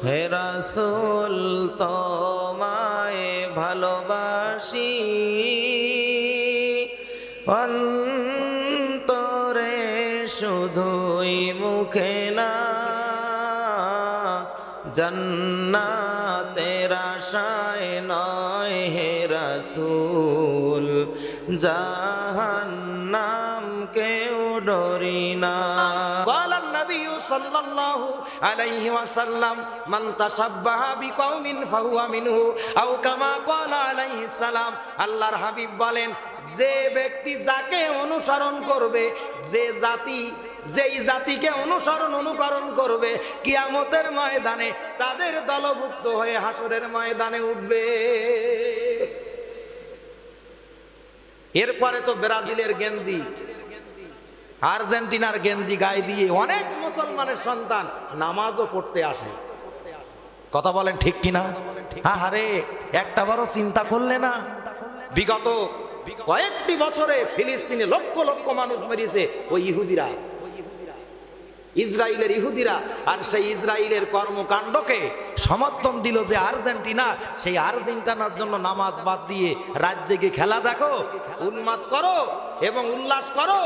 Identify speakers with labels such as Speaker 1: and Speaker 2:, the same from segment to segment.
Speaker 1: হে রাসূল তোমায় ভালোবাসি অন্তরে শুধুই মুখে না, জান্নাতের আশায় নয় হে রাসূল, জাহান্নাম কেউ ডরি না। قال النبي صلى الله عليه وسلم من تشبه بقوم فهو منه أو كما قال عليه السلام। আল্লাহর হাবিব বলেন, যে ব্যক্তি যাকে অনুসরণ করবে, যেই জাতিকে অনুকরণ করবে, কিয়ামতের ময়দানে তাদের দলভুক্ত হয়ে হাসরের ময়দানে উঠবে। এরপরে তো ব্রাজিলের গেঞ্জি, আর্জেন্টিনার গেঞ্জি গায়ে দিয়ে অনেক মুসলমানের সন্তান নামাজও পড়তে আসে। কথা বলেন ঠিক কিনা? আরে একটা বড় চিন্তা করলে না, বিগত কয়েকটি বছরে ফিলিস্তিনে লক্ষ লক্ষ মানুষ মেরেছে ওই ইহুদিরা, ইসরায়েলের ইহুদিরা। আর সেই ইসরায়েলের কর্মকাণ্ডকে সমর্থন দিল যে আর্জেন্টিনা, সেই আর্জেন্টিনার জন্য নামাজ বাদ দিয়ে রাত জেগে খেলা দেখো, উন্মাদ করো এবং উল্লাস করো,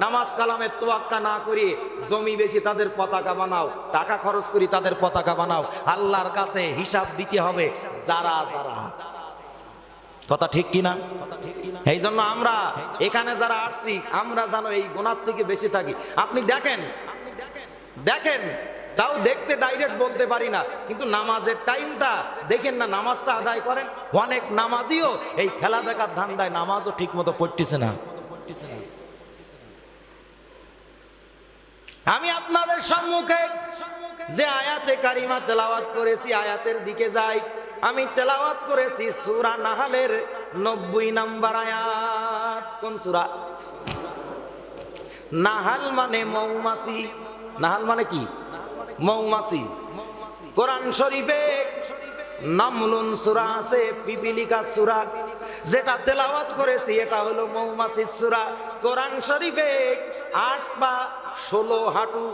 Speaker 1: নামাজ কালামের তোয়াক্কা না করে জমি বেশি তাদের পতাকা বানাও, টাকা খরচ করি তাদের পতাকা বানাও। আল্লাহর কাছে হিসাব দিতে হবে যারা যারা। কথা ঠিক কিনা? এই জন্য আমরা এখানে যারা আসছি, আমরা যেন এই গুনাহ থেকে বেঁচে থাকি। আপনি দেখেন, তাও দেখতে ডাইরেক্ট বলতে পারি না, কিন্তু নামাজের টাইমটা দেখেন না, নামাজটা আদায় করেন। অনেক নামাজিও এই খেলা দেখার ধান্দায় নামাজও ঠিক মতো পড়তেছে না। আমি আপনাদের সম্মুখে যে আয়াতে কারিমা তেলাওয়াত করেছি, আয়াতের দিকে যাই। আমি তেলাওয়াত করেছি সূরা নাহলের 90 নম্বর আয়াত। কোন সূরা? নাহাল মানে মৌমাছি। নাহাল মানে কি? মৌমাছি। কোরআন শরীফে নামলুন সূরা আছে, পিপিলিকা সূরা, যেটা তেলাওয়াত করেছি এটা হলো মৌমাছির সূরা। কোরআন শরীফে 8 পা 16 হাঁটু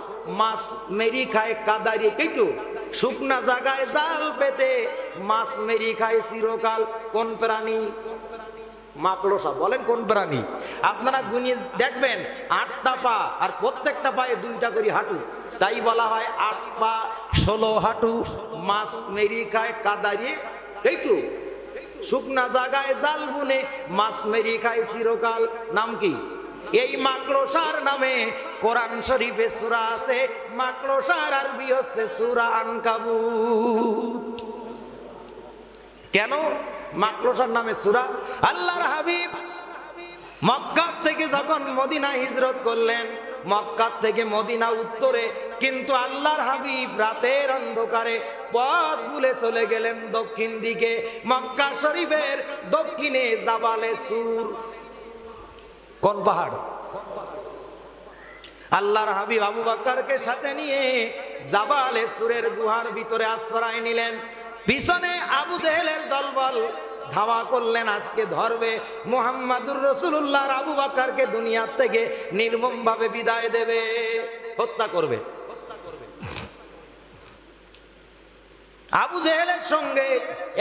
Speaker 1: মাছ মেরি খায় কাদারি কেটু, শুকনা জায়গায় জাল পেতে মাছ মেরি খায় চিরকাল। কোন প্রাণী? মাকড়সা। বলেন কোন প্রাণী? আপনারা গুনিয়ে দেখবেন 8টা পা আর প্রত্যেকটা পায়ে 2টা করে হাঁটু, তাই বলা হয় 8 পা 16 হাঁটু মাছ মেরি খায় কাদারি কেটু, শুকনা জায়গায় জাল বুনে মাছ মেরি খায় চিরকাল। নাম কি? এই মাকড়সার নামে কোরআন শরীফে সূরা আছে। মাকড়সার আরবি হচ্ছে সূরা আনকাবুত। কেন মাকড়সার নামে সূরা? আল্লাহর হাবিব মক্কা থেকে যখন মদিনা হিজরত করলেন, মক্কা থেকে মদিনা উত্তরে, কিন্তু আল্লাহর হাবিব রাতের অন্ধকারে পথ ভুলে চলে গেলেন দক্ষিণ দিকে। মক্কা শরীফের দক্ষিণে জাবালে সুর। কোন পাহাড়? আল্লাহর হাবিব আবু বকরকে সাথে নিয়ে জাবালে সুরের গুহার ভিতরে আশ্রয় নিলেন। পিছনে আবু জেহেলের দলবল ধাওয়া করলেন, আজকে ধরবে মুহাম্মাদুর রাসূলুল্লাহ আবু বকরকে দুনিয়া থেকে নির্মমভাবে বিদায় দেবে, হত্যা করবে। আবু জেহেলের সঙ্গে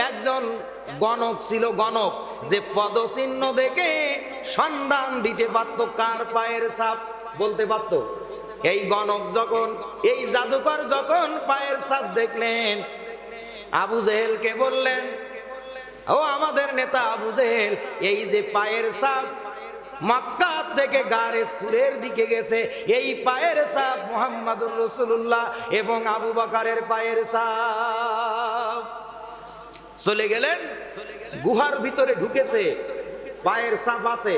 Speaker 1: একজন গণক ছিল, গণক, যে পদচিহ্ন দেখে সন্ধান দিতে পারত কার পায়ের ছাপ, বলতে পারত। এই গণক যখন, এই জাদুকর যখন পায়ের ছাপ দেখলেন, আবু জেহেলকে বললেন, ও আমাদের নেতা আবু জেহেল, এই যে পায়ের ছাপ মক্কা থেকে গারে সুরের দিকে গেছে, এই পায়ের ছাপ মুহাম্মাদুর রাসূলুল্লাহ এবং আবু বকরের পায়ের ছাপ। চলে গেলেন, গুহার ভিতরে ঢুকেছে, পায়ের ছাপ আছে।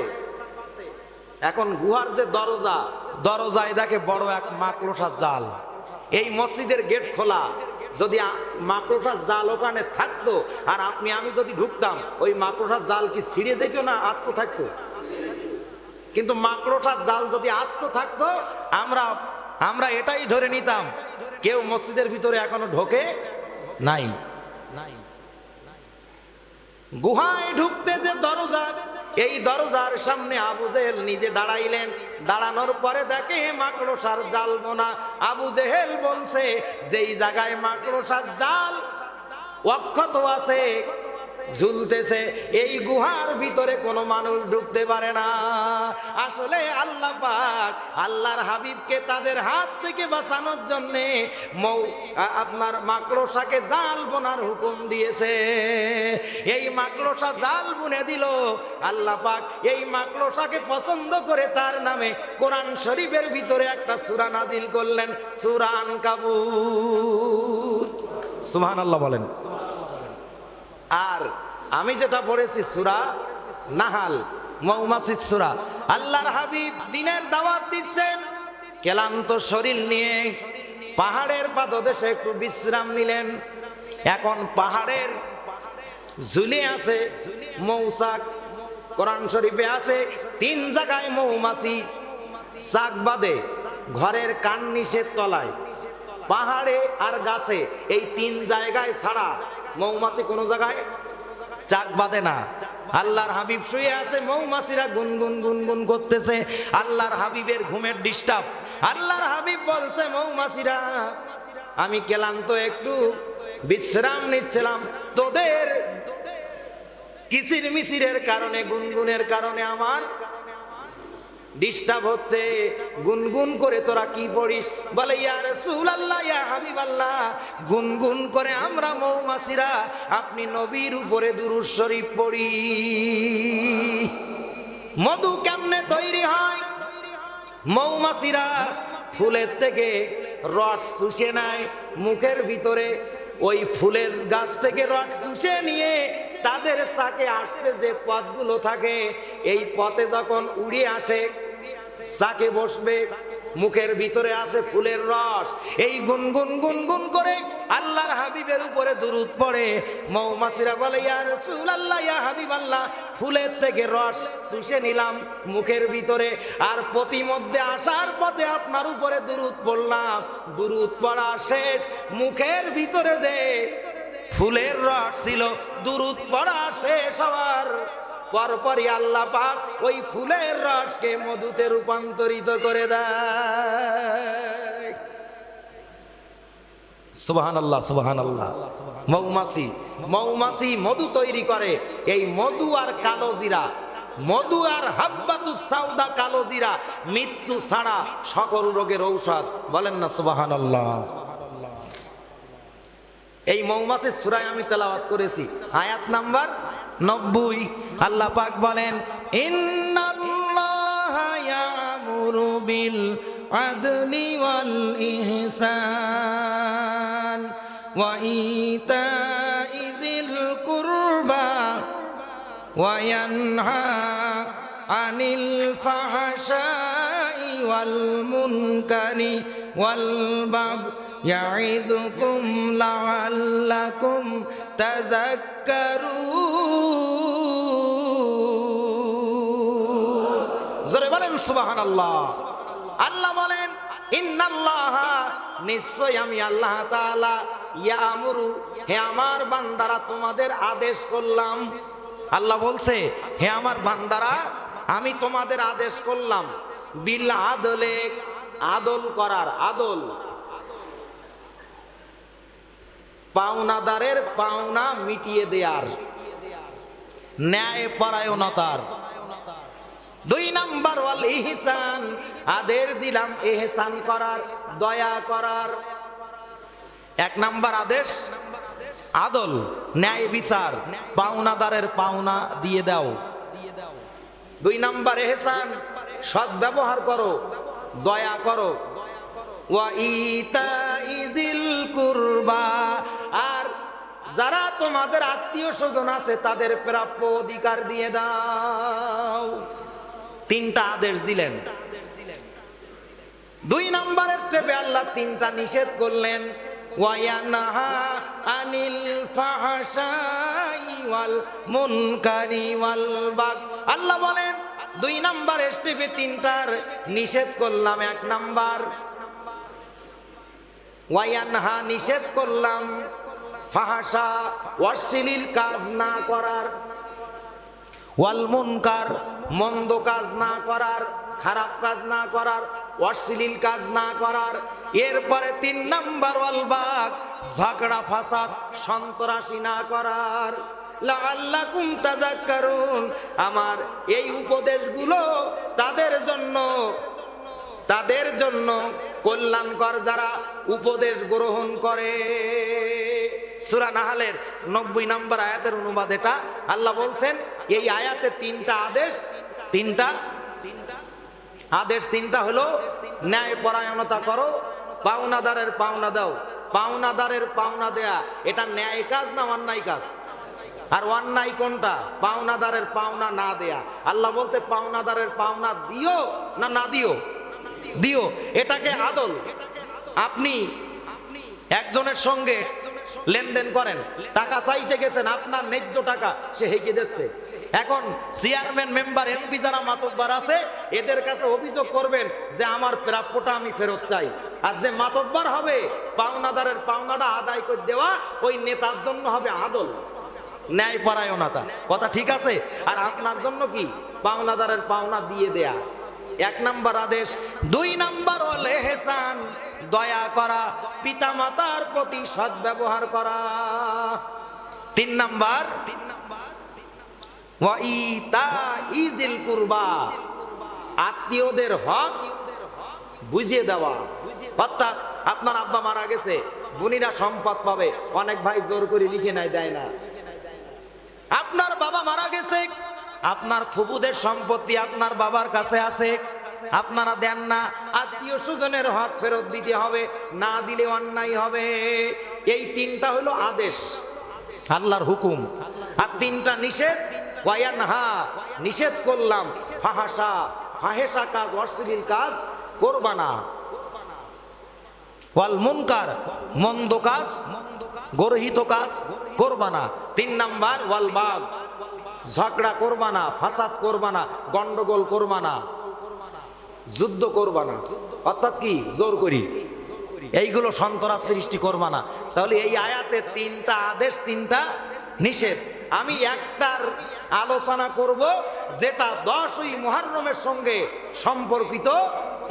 Speaker 1: এখন গুহার যে দরজায় দেখে বড় এক মাকড়সার জাল। এই মসজিদের গেট খোলা, যদি মাকড়সার জাল ওখানে থাকতো আর আমি যদি ঢুকতাম, ওই মাকড়সার জাল কি ছিঁড়ে যেত না আস্ত থাকতো? কিন্তু মাকড়সার জাল যদি আস্ত থাকতো, আমরা এটাই ধরে নিতাম কেউ মসজিদের ভিতরে এখনো ঢোকে নাই। গুহায় ঢুকতে যে দরজা, এই দরজার সামনে আবু জেহেল নিজে দাঁড়াইলেন। দাঁড়ানোর পরে দেখে মাকড়সার জাল বোনা। আবু জেহেল বলছে, যেই জায়গায় মাকড়সার জাল অক্ষত আছে, ঝুলতেছে, এই গুহার ভিতরে কোনো মানুষ ঢুকতে পারে না। আসলে আল্লাহ পাক আল্লাহর হাবিবকে তাদের হাত থেকে বাঁচানোর জন্য আপনার মাকড়সাকে জাল বোনার হুকুম দিয়েছে। এই মাকড়সা জাল বুনে দিল। আল্লাহ পাক এই মাকড়সাকে পছন্দ করে তার নামে কোরআন শরীফের ভিতরে একটা সূরা নাজিল করলেন, সূরা আনকাবুত। সুবহানাল্লাহ বলেন। আর আমি যেটা পড়েছি সূরা নাহাল, মৌমাছির সূরা। আল্লাহর হাবিব দিনের দাওয়াত দিচ্ছেন, ক্লান্ত শরীর নিয়ে পাহাড়ের পাদদেশে একটু বিশ্রাম নিলেন। এখন পাহাড়ের ঝুলে আছে মৌচাক। কোরআন শরীফে আছে 3 জায়গায় মৌমাছি চাক বাঁধে, ঘরের কার্নিশের তলায়, পাহাড়ে আর গাছে। এই 3 জায়গায় ছাড়া মৌমাছি কোনো জায়গায় চাক বাঁধে না। আল্লাহর হাবিব শুয়ে আছে, মৌমাছিরা গুনগুন গুনগুন করতেছে। আল্লাহর হাবিবের ঘুমের ডিস্টার্ব। আল্লাহর হাবিব বলছে, মৌমাছিরা আমি ক্লান্ত, একটু বিশ্রাম নিচ্ছিলাম, তোদের কিচির মিচিরের কারণে, গুনগুনের কারণে আমার ডিস্টার্ব হচ্ছে। গুনগুন করে তোরা কি পড়িস? বলে, ইয়া রাসূলুল্লাহ, ইয়া হাবিবাল্লাহ, গুনগুন করে আমরা মৌমাছিরা আপনি নবীর উপরে দুরূদ শরীফ পড়ি। মধু কেমনে তৈরি হয়? মৌমাছিরা ফুলের থেকে রস চুষে নেয় মুখের ভিতরে। ওই ফুলের গাছ থেকে রস চুষে নিয়ে তাদের চাকে আসতে যে পথগুলো থাকে, এই পথে যখন উড়ে আসে চাকে বসবে, মুখের ভিতরে আছে ফুলের রস। এই গুনগুন গুনগুন করে আল্লাহর হাবিবের উপরে দুরূদ পড়ে। মৌমাছিরা বলে, ইয়া রাসূলুল্লাহ, ইয়া হাবিবাল্লাহ, ফুলের থেকে রস চুষে নিলাম মুখের ভিতরে, আর প্রতিমধ্যে আসার পথে আপনার উপরে দুরূদ পড়লাম। দুরূদ পড়া শেষ, মুখের ভিতরে যে ফুলের রস ছিল, দুরূদ পড়া শেষ হওয়ার পরপরই আল্লাহ পাক ওই ফুলের রসকে মধুতে রূপান্তরিত করে দেয়। সুবহানাল্লাহ, সুবহানাল্লাহ। মৌমাছি মধু তৈরি করে। এই মধু আর কালো জিরা, মধু আর হাব্বাতুস সাউদা, কালো জিরা মৃত্যু ছাড়া সকল রোগের ঔষধ। বলেন না সুবহানাল্লাহ। এই মৌমাছির সূরায় আমি তেলাওয়াত করেছি, আয়াত নাম্বার 90। আল্লাহ পাক বলেন, ইন্নাল্লাহা ইয়ামুরু বিল আদলি ওয়াল ইহসান ওয়া ইতাই যিল কুরবা ওয়া ইয়ানহা আনিল ফাহশাই ওয়াল মুনকারি ওয়াল বাগই ইয়াইযুকুম লাআল্লাকুম তাযাক্কারুন। জোরে বলেন সুবহানাল্লাহ। আল্লাহ বলেন, ইন্নাল্লাহা, নিশ্চয় আমি আল্লাহ তাআলা, ইয়ামুরু, হে আমার বান্দারা তোমাদের আদেশ করলাম। আল্লাহ বলছে, হে আমার বান্দারা আমি তোমাদের আদেশ করলাম, বিল আদলে, আদল করার। আদল পাওনাদারের পাওনা মিটিয়ে দেয়ার, ন্যায় পরায়ণতার। 2 নাম্বার ওয়াল ইহসান, আদেশ দিলাম ইহসান করার, দয়া করার। 1 নাম্বার আদেশ আদল, ন্যায় বিচার, পাওনাদারের পাওনা দিয়ে দাও। 2 নাম্বার ইহসান, সৎ ব্যবহার করো, দয়া করো। ওয়া ইতাই যিল কুরবা, আর যারা তোমাদের আত্মীয় স্বজন আছে তাদের প্রাপ্য অধিকার দিয়ে দাও। 3টা আদেশ দিলেন। 2 নাম্বার স্টেপে আল্লাহ 3টা নিষেধ করলেন। ওয়া ইয়ানহা আনিল ফাহশাই ওয়াল মুনকারি ওয়াল বাগই। আল্লাহ বলেন 2 নাম্বার স্টেপে 3টার নিষেধ করলাম। 1 নাম্বার ওয়ায়ানহা, নিষেধ করলাম ফাহাশা, অশ্লীল কাজ না করার। ওয়াল মুনকার, মন্দ কাজ না করার, খারাপ কাজ না করার, অশ্লীল কাজ না করার। এরপরে 3 নাম্বার ওয়াল বাগ, ঝগড়া ফাসাদ সন্ত্রাসী না করার। লাআল্লাকুম তাযাক্কারুন, আমার এই উপদেশগুলো তাদের জন্য কল্যাণকর যারা উপদেশ গ্রহণ করে। সূরা নাহলের 90 নম্বর আয়াতের অনুবাদ এটা। আল্লাহ বলছেন এই আয়াতে 3টা আদেশ, 3টা হলো ন্যায় পরায়ণতা করো, পাওনাদারের পাওনা দাও। পাওনাদারের পাওনা দেয়া এটা ন্যায় কাজ না অন্যায় কাজ? আর অন্যায় কোনটা? পাওনাদারের পাওনা না দেয়া। আল্লাহ বলছে পাওনাদারের পাওনা দিও না না দিও? দিও। এটাকে আদল। আপনি একজনের সঙ্গে লেনদেন করেন, টাকা চাইতে গেছেন, আপনার ন্যায্য টাকা সে হেঁকে দিচ্ছে। এখন চেয়ারম্যান, মেম্বার, এমপি যারা মাতব্বর আছে এদের কাছে অভিযোগ করবেন যে আমার প্রাপ্যটা আমি ফেরত চাই। আর যে মাতব্বর হবে পাওনাদারের পাওনাটা আদায় করে দেওয়া, ওই নেতার জন্য হবে আদল, ন্যায় পরায়ণতা। কথা ঠিক আছে? আর আপনার জন্য কি? পাওনাদারের পাওনা দিয়ে দেয়া। 1 নাম্বার আদেশ। 2 নাম্বার ওয়াল ইহসান, দয়া করা, পিতা মাতার প্রতি সদ্ব্যবহার করা। 3 নাম্বার ওয়া ইতাইজিল কুরবা, আত্মীয়দের হক বুঝিয়ে দেওয়া। অর্থাৎ আপনার আব্বা মারা গেছে, বুনিরা সম্পদ পাবে, অনেক ভাই জোর করে লিখে নাই, দেয় না। আপনার বাবা মারা গেছে, আপনার ফুফুদের সম্পত্তি আপনার বাবার কাছে আছে, আপনারা দেন না, আত্মীয় স্বজনের হক ফেরত দিতে হবে, না দিলে অন্যায় হবে। এই 3টা হলো আদেশ, আল্লাহর হুকুম। আর 3টা নিষেধ। ওয়ায়ানহা, নিষেধ করলাম, ফাহেসা কাজ, অশ্লীল কাজ করবা না। ওয়াল মুনকার, মন্দ কাজ, গর্হিত কাজ করবা না। 3 নাম্বার ওয়াল বাগ, ঝগড়া করবা না, ফাসাদ করবা না, গন্ডগোল করবা না, যুদ্ধ করবা না। অর্থাৎ কি? জোর করি এইগুলো সন্ত্রাস সৃষ্টি করবা না। তাহলে এই আয়াতে 3টা আদেশ, 3টা নিষেধ। আমি একটার আলোচনা করব যেটা 10ই মুহররমের সঙ্গে সম্পর্কিত।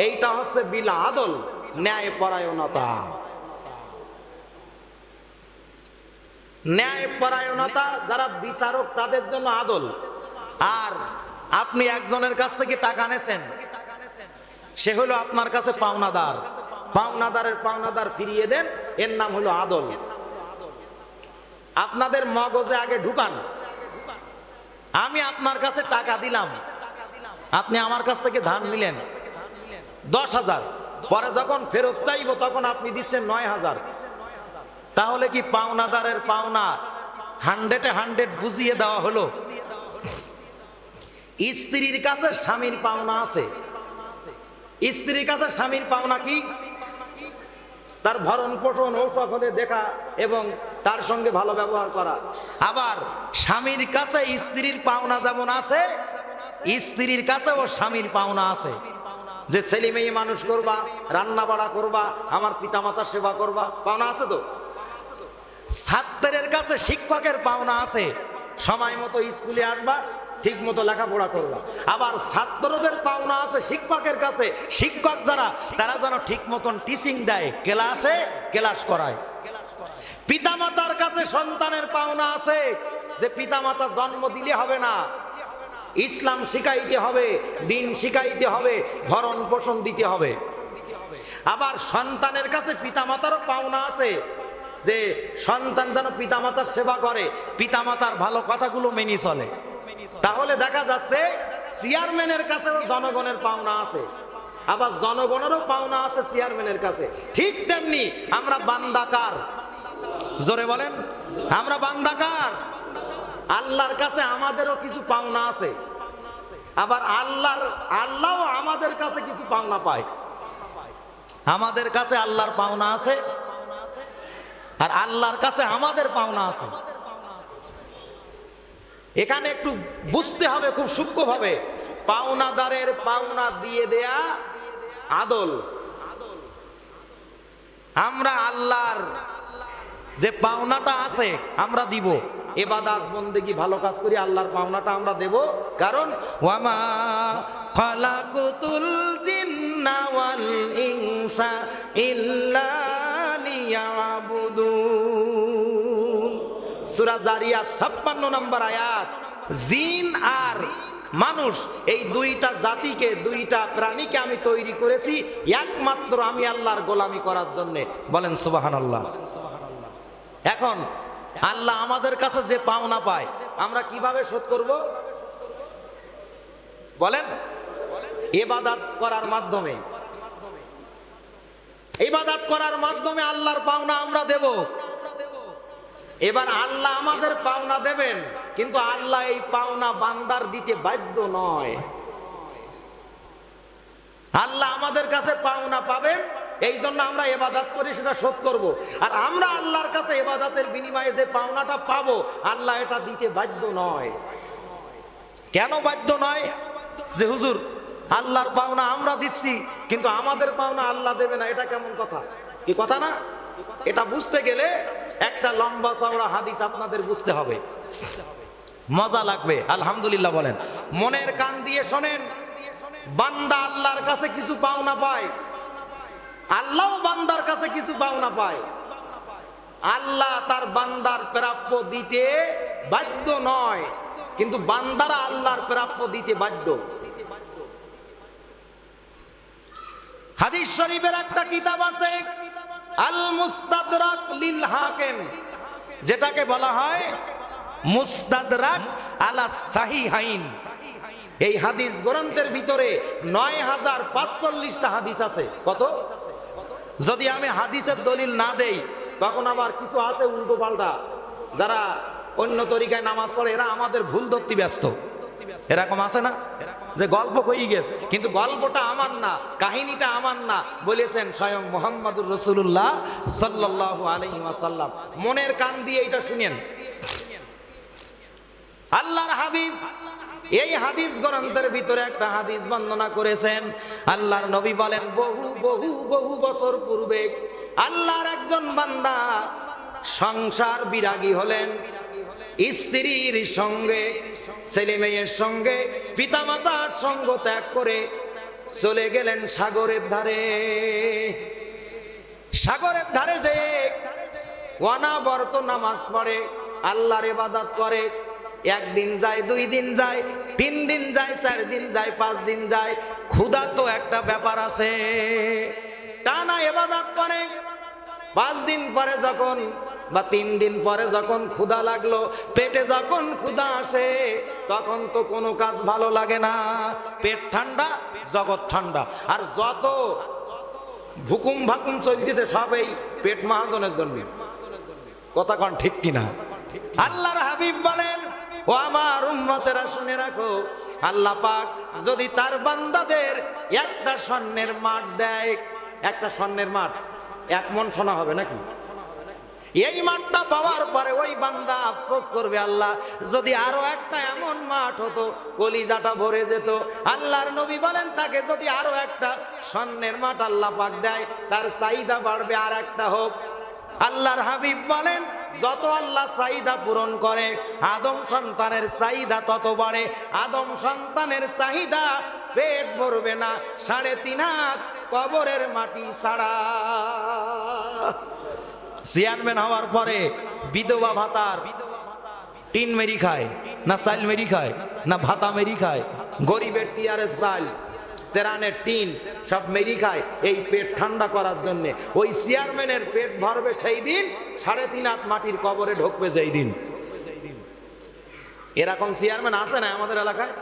Speaker 1: এইটা হচ্ছে বিল আদল, ন্যায় পরায়ণতা। ন্যায় পরায়ণতা যারা বিচারক তাদের জন্য আদল। আর আপনি একজনের কাছ থেকে টাকা নেছেন, সে হলো আপনার কাছে পাওনাদার, পাওনাদারের পাওনাদার ফিরিয়ে দেন, এর নাম হলো আদল। আপনাদের মগজে আগে ঢুকান, আমি আপনার কাছে টাকা দিলাম, আপনি আমার কাছ থেকে ধান নিলেন 10,000, পরে যখন ফেরত চাইবো তখন আপনি দিচ্ছেন 9,000। তাহলে কি পাওনাদারের পাওনা 100-এ 100 বুঝিয়ে দেওয়া হলো? স্ত্রীর কাছে স্বামীর পাওনা আছে। স্ত্রীর কাছে স্বামীর পাওনা কি? তার ভরণ পোষণ, ঔষধ হলে দেখা এবং তার সঙ্গে ভালো ব্যবহার করা। আবার স্বামীর কাছে স্ত্রীর পাওনা যেমন আছে, স্ত্রীর কাছেও স্বামীর পাওনা আছে। যে ছেলে মেয়ে মানুষ করবা, রান্না বাড়া করবা, আমার পিতামাতার সেবা করবা, পাওনা আছে তো। ছাত্রের কাছে শিক্ষকের পাওনা আছে, সময় মতো স্কুলে আসবা, ঠিক মতো লেখাপড়া করবা। আবার ছাত্রদের পাওনা আছে শিক্ষকের কাছে, শিক্ষক যারা তারা যেন ঠিক মতন টিচিং দেয়, ক্লাসে ক্লাস করায়। পিতামাতার কাছে সন্তানের পাওনা আছে, যে পিতামাতা জন্ম দিলে হবে না, ইসলাম শিখাইতে হবে, দিন শিখাইতে হবে, ভরণ পোষণ দিতে হবে। আবার সন্তানের কাছে পিতামাতারও পাওনা আছে, যে সন্তান যেন পিতামাতার সেবা করে, পিতামাতার ভালো কথাগুলো মেনে চলে। তাহলে দেখা যাচ্ছে চেয়ারম্যানের কাছেও জনগণের পাওনা আছে, আবার জনগণেরও পাওনা আছে চেয়ারম্যানের কাছে। ঠিক তেমনি আমরা বান্দাকার, জোরে বলেন, আমরা বান্দাকার। আল্লাহর কাছে আমাদেরও কিছু পাওনা আছে, আবার আল্লাহও আমাদের কাছে কিছু পাওনা পায়। আমাদের কাছে আল্লাহর পাওনা আছে, আর আল্লাহর কাছে আমাদের পাওনা আছে। এখানে একটু বুঝতে হবে খুব সূক্ষ্মভাবে, পাওনাদারের পাওনা দিয়ে দেয়া আদল। আমরা আল্লাহর যে পাওনাটা আছে আমরা দিব, ইবাদত বন্দেগী ভালো কাজ করি, আল্লাহর পাওনাটা আমরা দেব। কারণ ওয়ামা খালাকুতুল জিন্না ওয়াল ইনসা ইল্লা লিয়াবুদুন। সূরা জারিয়াত 56 নম্বর আয়াত। জিন আর মানুষ এই দুইটা জাতিকে, দুইটা প্রাণীকে আমি তৈরি করেছি একমাত্র আমি আল্লাহর গোলামি করার জন্য। বলেন সুবহানাল্লাহ। এখন আল্লাহ আমাদের কাছে যে পাওনা পায় আমরা কিভাবে শোধ করব? বলেন, ইবাদত করার মাধ্যমে। ইবাদত করার মাধ্যমে আল্লাহর পাওনা আমরা দেব। এবার আল্লাহ আমাদের পাওনা দেবেন, কিন্তু আল্লাহ এই পাওনা বান্দার দিতে বাধ্য নয়। আল্লাহ আমাদের কাছে পাওনা পাবেন, এই জন্য আমরা ইবাদত করি, সেটা শোধ করব। আর আমরা আল্লাহর কাছে ইবাদতের বিনিময়ে যে পাওনাটা পাবো, আল্লাহ এটা দিতে বাধ্য নয়। কেন বাধ্য নয়? যে হুজুর আল্লাহর পাওনা আমরা দিচ্ছি, কিন্তু আমাদের পাওনা আল্লাহ দেবে না, এটা কেমন কথা? কি কথা না? এটা বুঝতে গেলে একটা লম্বা চওড়া হাদিস আপনাদের বুঝতে হবে, মজা লাগবে। আলহামদুলিল্লাহ বলেন। মনের কান দিয়ে শোনেন। বান্দা আল্লাহর কাছে কিছু পাওনা পায়, আল্লাহও বান্দার কাছে কিছু পাওনা পায়। আল্লাহ তার বান্দার প্রাপ্য দিতে বাধ্য নয়, কিন্তু বান্দারা আল্লাহর প্রাপ্য দিতে বাধ্য। হাদিস শরীফের একটা কিতাব আছে আল মুস্তাদরাক লিল হাকিম, যেটাকে বলা হয় মুস্তাদরাক আলা সাহিহাইন। এই হাদিস গ্রন্থের ভিতরে ৯,০৪৫টা হাদিস আছে। কত? যদি আমি হাদিসের দলিল না দেই তখন আবার কিছু আছে উল্টো পাল্টা, যারা অন্য তরিকায় নামাজ পড়ে এরা আমাদের ভুল ধরতে ব্যস্ত। এরকম আছে না, যে গল্প কই গেছে, কিন্তু গল্পটা আমার না, কাহিনীটা আমার না, বলেছেন স্বয়ং মুহাম্মদুর রাসূলুল্লাহ সাল্লাল্লাহু আলাইহি ওয়াসাল্লাম। মনের কান দিয়ে এটা শুনেন। আল্লাহর হাবিব এই হাদিস গ্রন্থের ভিতরে একটা হাদিস বর্ণনা করেছেন। আল্লাহর নবী বলেন, বহু বহু বহু বছর পূর্বে আল্লাহর একজন বান্দা সংসার বিরাগী হলেন। স্ত্রীর সঙ্গে, ছেলে মেয়ের সঙ্গে, পিতামাতার সঙ্গ ত্যাগ করে চলে গেলেন সাগরের ধারে। সাগরের ধারে যে অনাবরত নামাজ পড়ে, আল্লাহর ইবাদত করে। একদিন যায়, 2 দিন যায়, 3 দিন যায়, 4 দিন যায়, 5 দিন যায়। ক্ষুধা তো একটা ব্যাপার আছে, টানা ইবাদত করে। 5 দিন পরে যখন বা 3 দিন পরে যখন ক্ষুধা লাগলো, পেটে যখন ক্ষুধা আসে, তখন তো কোনো কাজ ভালো লাগে না। পেট ঠান্ডা, জগৎ ঠান্ডা। আর যত হুকুম ভাকুম চলতেছে সব এই পেট মহাজনের জন্য। কথা কোন ঠিক কিনা? আল্লাহর হাবিব বলেন, ও আমার উম্মতেরা শুনে রাখো, আল্লাহ পাক যদি তার বান্দাদের একটা স্বর্ণের মাঠ দেয়, একটা স্বর্ণের মাঠ 1 মণ সোনা হবে নাকি? এই মাঠটা পাওয়ার পরে ওই বান্দা আফসোস করবে, আল্লাহ যদি আরো একটা এমন মাঠ হতো, কলিজাটা ভরে যেত। আল্লাহর নবী বলেন, তাকে যদি আরো একটা স্বর্ণের মাঠ আল্লাহ পাক দেয়, তার চাহিদা বাড়বে আর একটা হোক। আল্লাহর হাবিব বলেন, যত আল্লাহ চাহিদা পূরণ করে, আদম সন্তানের চাহিদা তত বাড়ে। আদম সন্তানের চাহিদা পেট ভরবে না 3.5 হাত কবরের মাটি ছাড়া। চেয়ারম্যান হওয়ার পরে বিধবা ভাতার টিন মেরি খায় না, চাল মেরি খায় না, ভাতা মেরি খায়। গরিবের টিয়ারের চাল, তেরানের টিন সব মেরি খায় এই পেট ঠান্ডা করার জন্য। ওই চেয়ারম্যানের পেট ভরবে সেই দিন, 3.5 হাত মাটির কবরে ঢুকবে যেই দিন। এরকম চেয়ারম্যান আছে না আমাদের এলাকায়?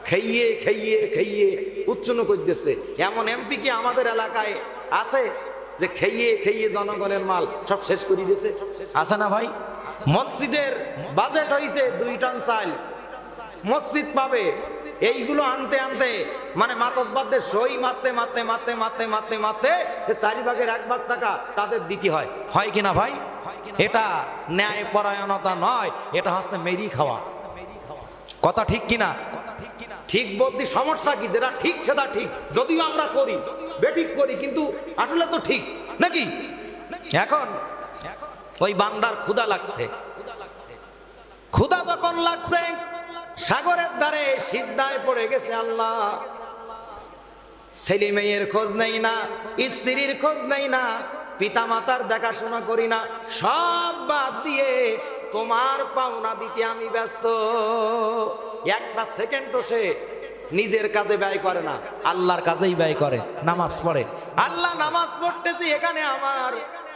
Speaker 1: খেয়ে খেয়ে খেয়ে উচ্চন্ন করতেছে। এমন এমপি কি আমাদের এলাকায় আছে যে খেয়ে খেয়ে জনগণের মাল সব শেষ করে দিয়েছে? আছে না ভাই? মসজিদের বাজেট হয়েছে 2 টন চাল, মসজিদ পাবে। এইগুলো আনতে আনতে মানে মাতব্বরদের সই মারতে মারতে মারতে মারতে মারতে মারতে 4 ভাগের 1 ভাগ টাকা তাদের দিতে হয়। হয় কিনা ভাই? এটা ন্যায় পরায়ণতা নয়, এটা হচ্ছে মেরি খাওয়া। কথা ঠিক কিনা? ঠিক বলতে সমস্যা কি? যেটা ঠিক সেটা ঠিক, যদিও আমরা করি, বেঠিক করি, কিন্তু আসলে তো ঠিক নাকি? এখন ওই বান্দার ক্ষুধা লাগছে, ক্ষুধা যখন লাগছে সাগরের ধারে সিজদায় পড়ে গেছে। আল্লাহ, ছেলে মেয়ের খোঁজ নেই না, স্ত্রীর খোঁজ নেই না, পিতা মাতার দেখাশোনা করি না, সব বাদ দিয়ে তোমার পাওনা দিতে আমি ব্যস্ত। একটা সেকেন্ডও সে নিজের কাজে ব্যয় করে না, আল্লাহর কাজেই ব্যয় করে, নামাজ পড়ে। আল্লাহ, নামাজ পড়তেছি, এখানে আমার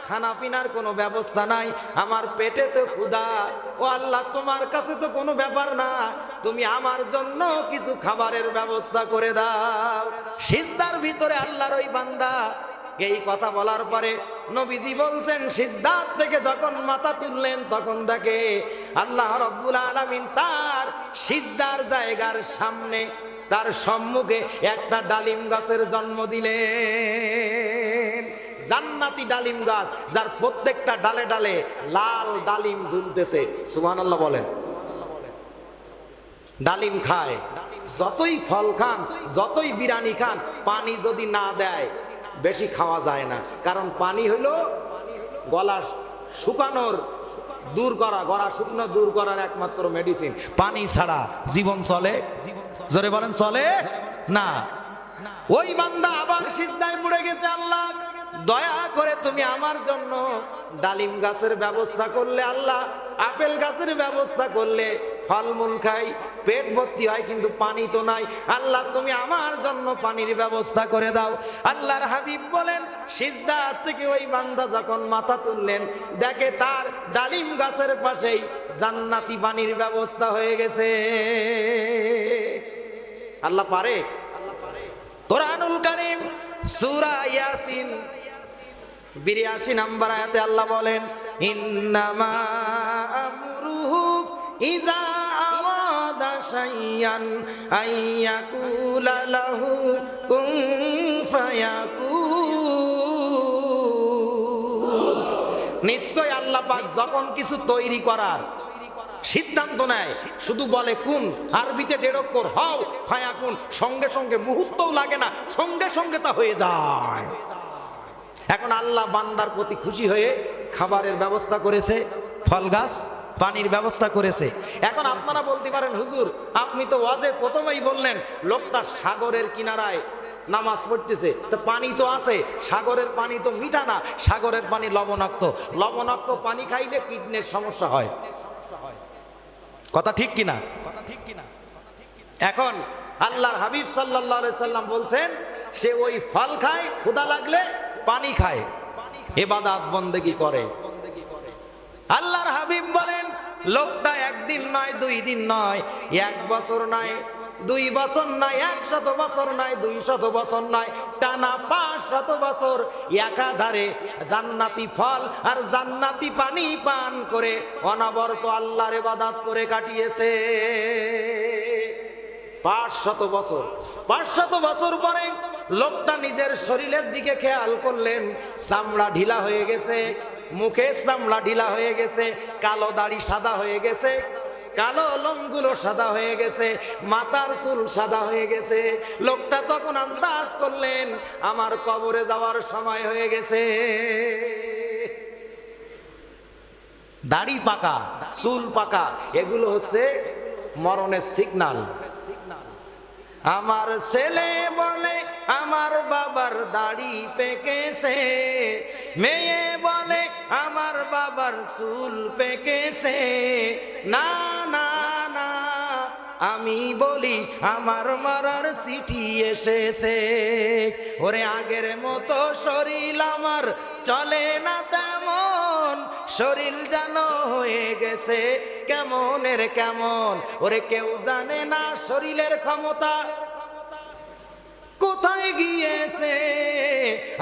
Speaker 1: খানা পিনার কোনো ব্যবস্থা নাই, আমার পেটে তো ক্ষুধা। ও আল্লাহ, তোমার কাছে তো কোনো ব্যাপার না, তুমি আমার জন্য কিছু খাবারের ব্যবস্থা করে দাও। সিজদার ভিতরে আল্লাহর ওই বান্দা এই কথা বলার পরে নবীজি বলছেন, সিজদার থেকে যখন মাথা তুললেন তখন দেখে আল্লাহ রাব্বুল আলামিন তার সিজদার জায়গার সামনে, তার সম্মুখে একটা ডালিম গাছের জন্ম দিলেন। জান্নাতি ডালিম গাছ, যার প্রত্যেকটা ডালে ডালে লাল ডালিম ঝুলতেছে। সুবহানাল্লাহ বলেন। ডালিম খায়, যতই ফল খান, যতই বিরিয়ানি খান, পানি যদি না দেয় বেশি খাওয়া যায় না। কারণ পানি হলো গলা শুকানোর দূর করা, গলা শুকনো দূর করার একমাত্র মেডিসিন। পানি ছাড়া জীবন চলে? জোরে বলেন, চলে না। ওই বান্দা আবার সিজদায় পড়ে গেছে। আল্লাহ, দয়া করে তুমি আমার জন্য ডালিম গাছের ব্যবস্থা করলে, আল্লাহ আপেল গাছের ব্যবস্থা করলে, ফলমূল খাই, পেট ভর্তি হয়, কিন্তু পানি তো নাই। আল্লাহ, তুমি আমার জন্য পানির ব্যবস্থা করে দাও। আল্লাহর হাবিব বলেন, সিজদা থেকে ওই বান্দা যখন মাথা তুললেন, দেখে তার ডালিম গাছের পাশেই জান্নাতি পানির ব্যবস্থা হয়ে গেছে। আল্লাহ পারে। কোরআনুল কারীম সূরা ইয়াসিন 82 নম্বর আয়াতে আল্লাহ বলেন, ইন্নামা আমরুহু ইযা আরাদা শাইয়ান আইয়াকুলা লাহু কুন ফায়াকুন। নিশ্চয় আল্লাহ পাক যখন কিছু তৈরি করার সিদ্ধান্ত নেয়, শুধু বলে কুন, আরবিতে 1.5 অক্ষর, হও ফায়াকুন, সঙ্গে সঙ্গে মুহূর্তও লাগে না, সঙ্গে সঙ্গে তা হয়ে যায়। এখন আল্লাহ বান্দার প্রতি খুশি হয়ে খাবারের ব্যবস্থা করেছে, ফল গাছ, পানির ব্যবস্থা করেছে। এখন আপনারা বলতে পারেন, হুজুর আপনি তো ওয়াজে প্রথমেই বললেন লোকটা সাগরের কিনারায় নামাজ পড়তেছে, তো পানি তো আছে, সাগরের পানি তো মিঠা না, সাগরের পানি লবণাক্ত, লবণাক্ত পানি খাইলে কিডনির সমস্যা হয়। কথা ঠিক কিনা? এখন আল্লাহর হাবিব সাল্লাল্লাহু আলাইহি সাল্লাম বলছেন, সে ওই ফল খায়, ক্ষুধা লাগলে পানি খায়, ইবাদত বন্দেগী করে। আল্লাহর হাবিব বলেন, লোকটা একদিন নয়, 2 দিন নয়, 1 বছর নয়, 2 বছর নয়, 100 বছর নয়, 200 বছর নয়, টানা 500 বছর একাধারে জান্নাতি ফল আর জান্নাতি পানি পান করে অনবরত আল্লাহর ইবাদত করে কাটিয়েছে। 500 বছর। 500 বছর পরে লোকটা নিজের শরীরের দিকে খেয়াল করলেন, চামড়া ঢিলা হয়ে গেছে, মুখে চামড়া ঢিলা হয়ে গেছে, কালো দাড়ি সাদা হয়ে গেছে, কালো লোমগুলো সাদা হয়ে গেছে, মাথার চুল সাদা হয়ে গেছে। লোকটা তখন আন্দাজ করলেন, আমার কবরে যাওয়ার সময় হয়ে গেছে। দাড়ি পাকা, চুল পাকা, এগুলো হচ্ছে মরণের সিগন্যাল। আমার ছেলে বলে আমার বাবার দাড়ি পেকেছে, মেয়ে বলে আমার বাবার চুল পেকেছে, না না না, আমি বলি আমার মরার চিঠি এসেছে। ওরে আগের মতো শরীর আমার চলে না তেমন, শরীর যেন হয়ে গেছে কেমনের কেমন। ওরে কেউ জানে না শরীরের ক্ষমতা কোথায় গিয়েছে,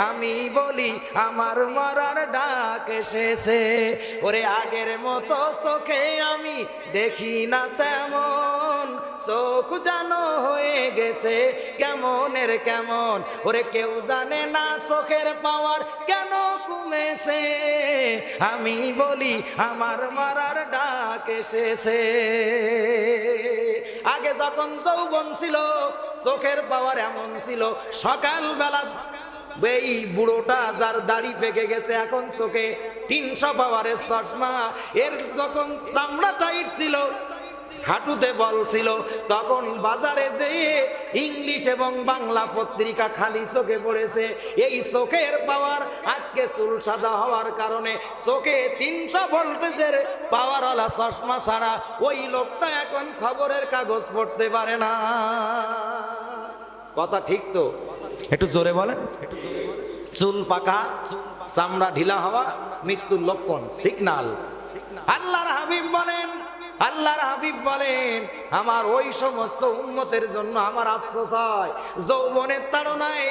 Speaker 1: আমি বলি আমার মরার ডাক এসেছে। ওরে আগের মতো চোখে আমি দেখি না তেমন, চোখ যেন হয়ে গেছে কেমনের কেমন। ওরে কেউ জানে না চোখের পাওয়ার কেন কমেছে, আমি বলি আমার মরার ডাক এসেছে। আগে যখন যৌবন ছিল চোখের পাওয়ার এমন ছিল, সকালবেলা এই বুড়োটা যার দাড়ি পেকে গেছে এখন চোখে 300 পাওয়ারের চশমা, এর যখন চামড়া টাইট ছিল, হাঁটুতে বল ছিল, তখন বাজারে যেয়ে ইংলিশ এবং বাংলা পত্রিকা খালি চোখে পড়েছে। এই চোখের পাওয়ার আজকে চুল সাদা হওয়ার কারণে চোখে 300 ভোল্টেজের পাওয়ারওয়ালা চশমা ছাড়া ওই লোকটা এখন খবরের কাগজ পড়তে পারে না। কথা ঠিক তো? একটু জোরে বলেন। চুল পাকা, চামড়া ঢিলা হওয়া মৃত্যুর লক্ষণ, সিগনাল। আল্লাহর হাবিব বলেন, আল্লাহর হাবিব বলেন, আমার ওই সমস্ত উম্মতের জন্য আমার আফসোস হয়, যৌবনের তাড়নায়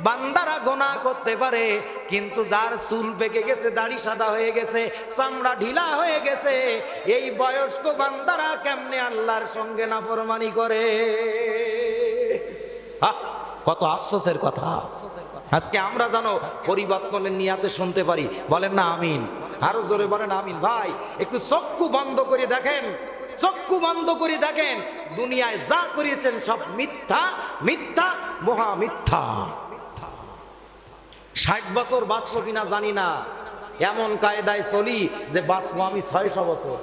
Speaker 1: বান্দারা গুনাহ করতে পারে, কিন্তু যার চুল পেকে গেছে, দাড়ি সাদা হয়ে গেছে, চামড়া ঢিলা হয়ে গেছে, এই বয়স্ক বান্দারা কেমনে আল্লাহর সঙ্গে নাফরমানি করে। কত আফসোসের কথা। আজকে আমরা জানো পরিবর্তনের নিয়াতে শুনতে পারি, বলেন না আমিন? আরো জোরে বলেন আমিন। ভাই একটু চক্ষু বন্ধ করে দেখেন, চক্ষু বন্ধ করে দেখেন, দুনিয়ায় যা করিয়েছেন সব মিথ্যা, মিথ্যা, মহা মিথ্যা। 60 বছর বাঁচবো কিনা জানি না, এমন কায়দায় চলি যে বাঁচবো আমি 600 বছর।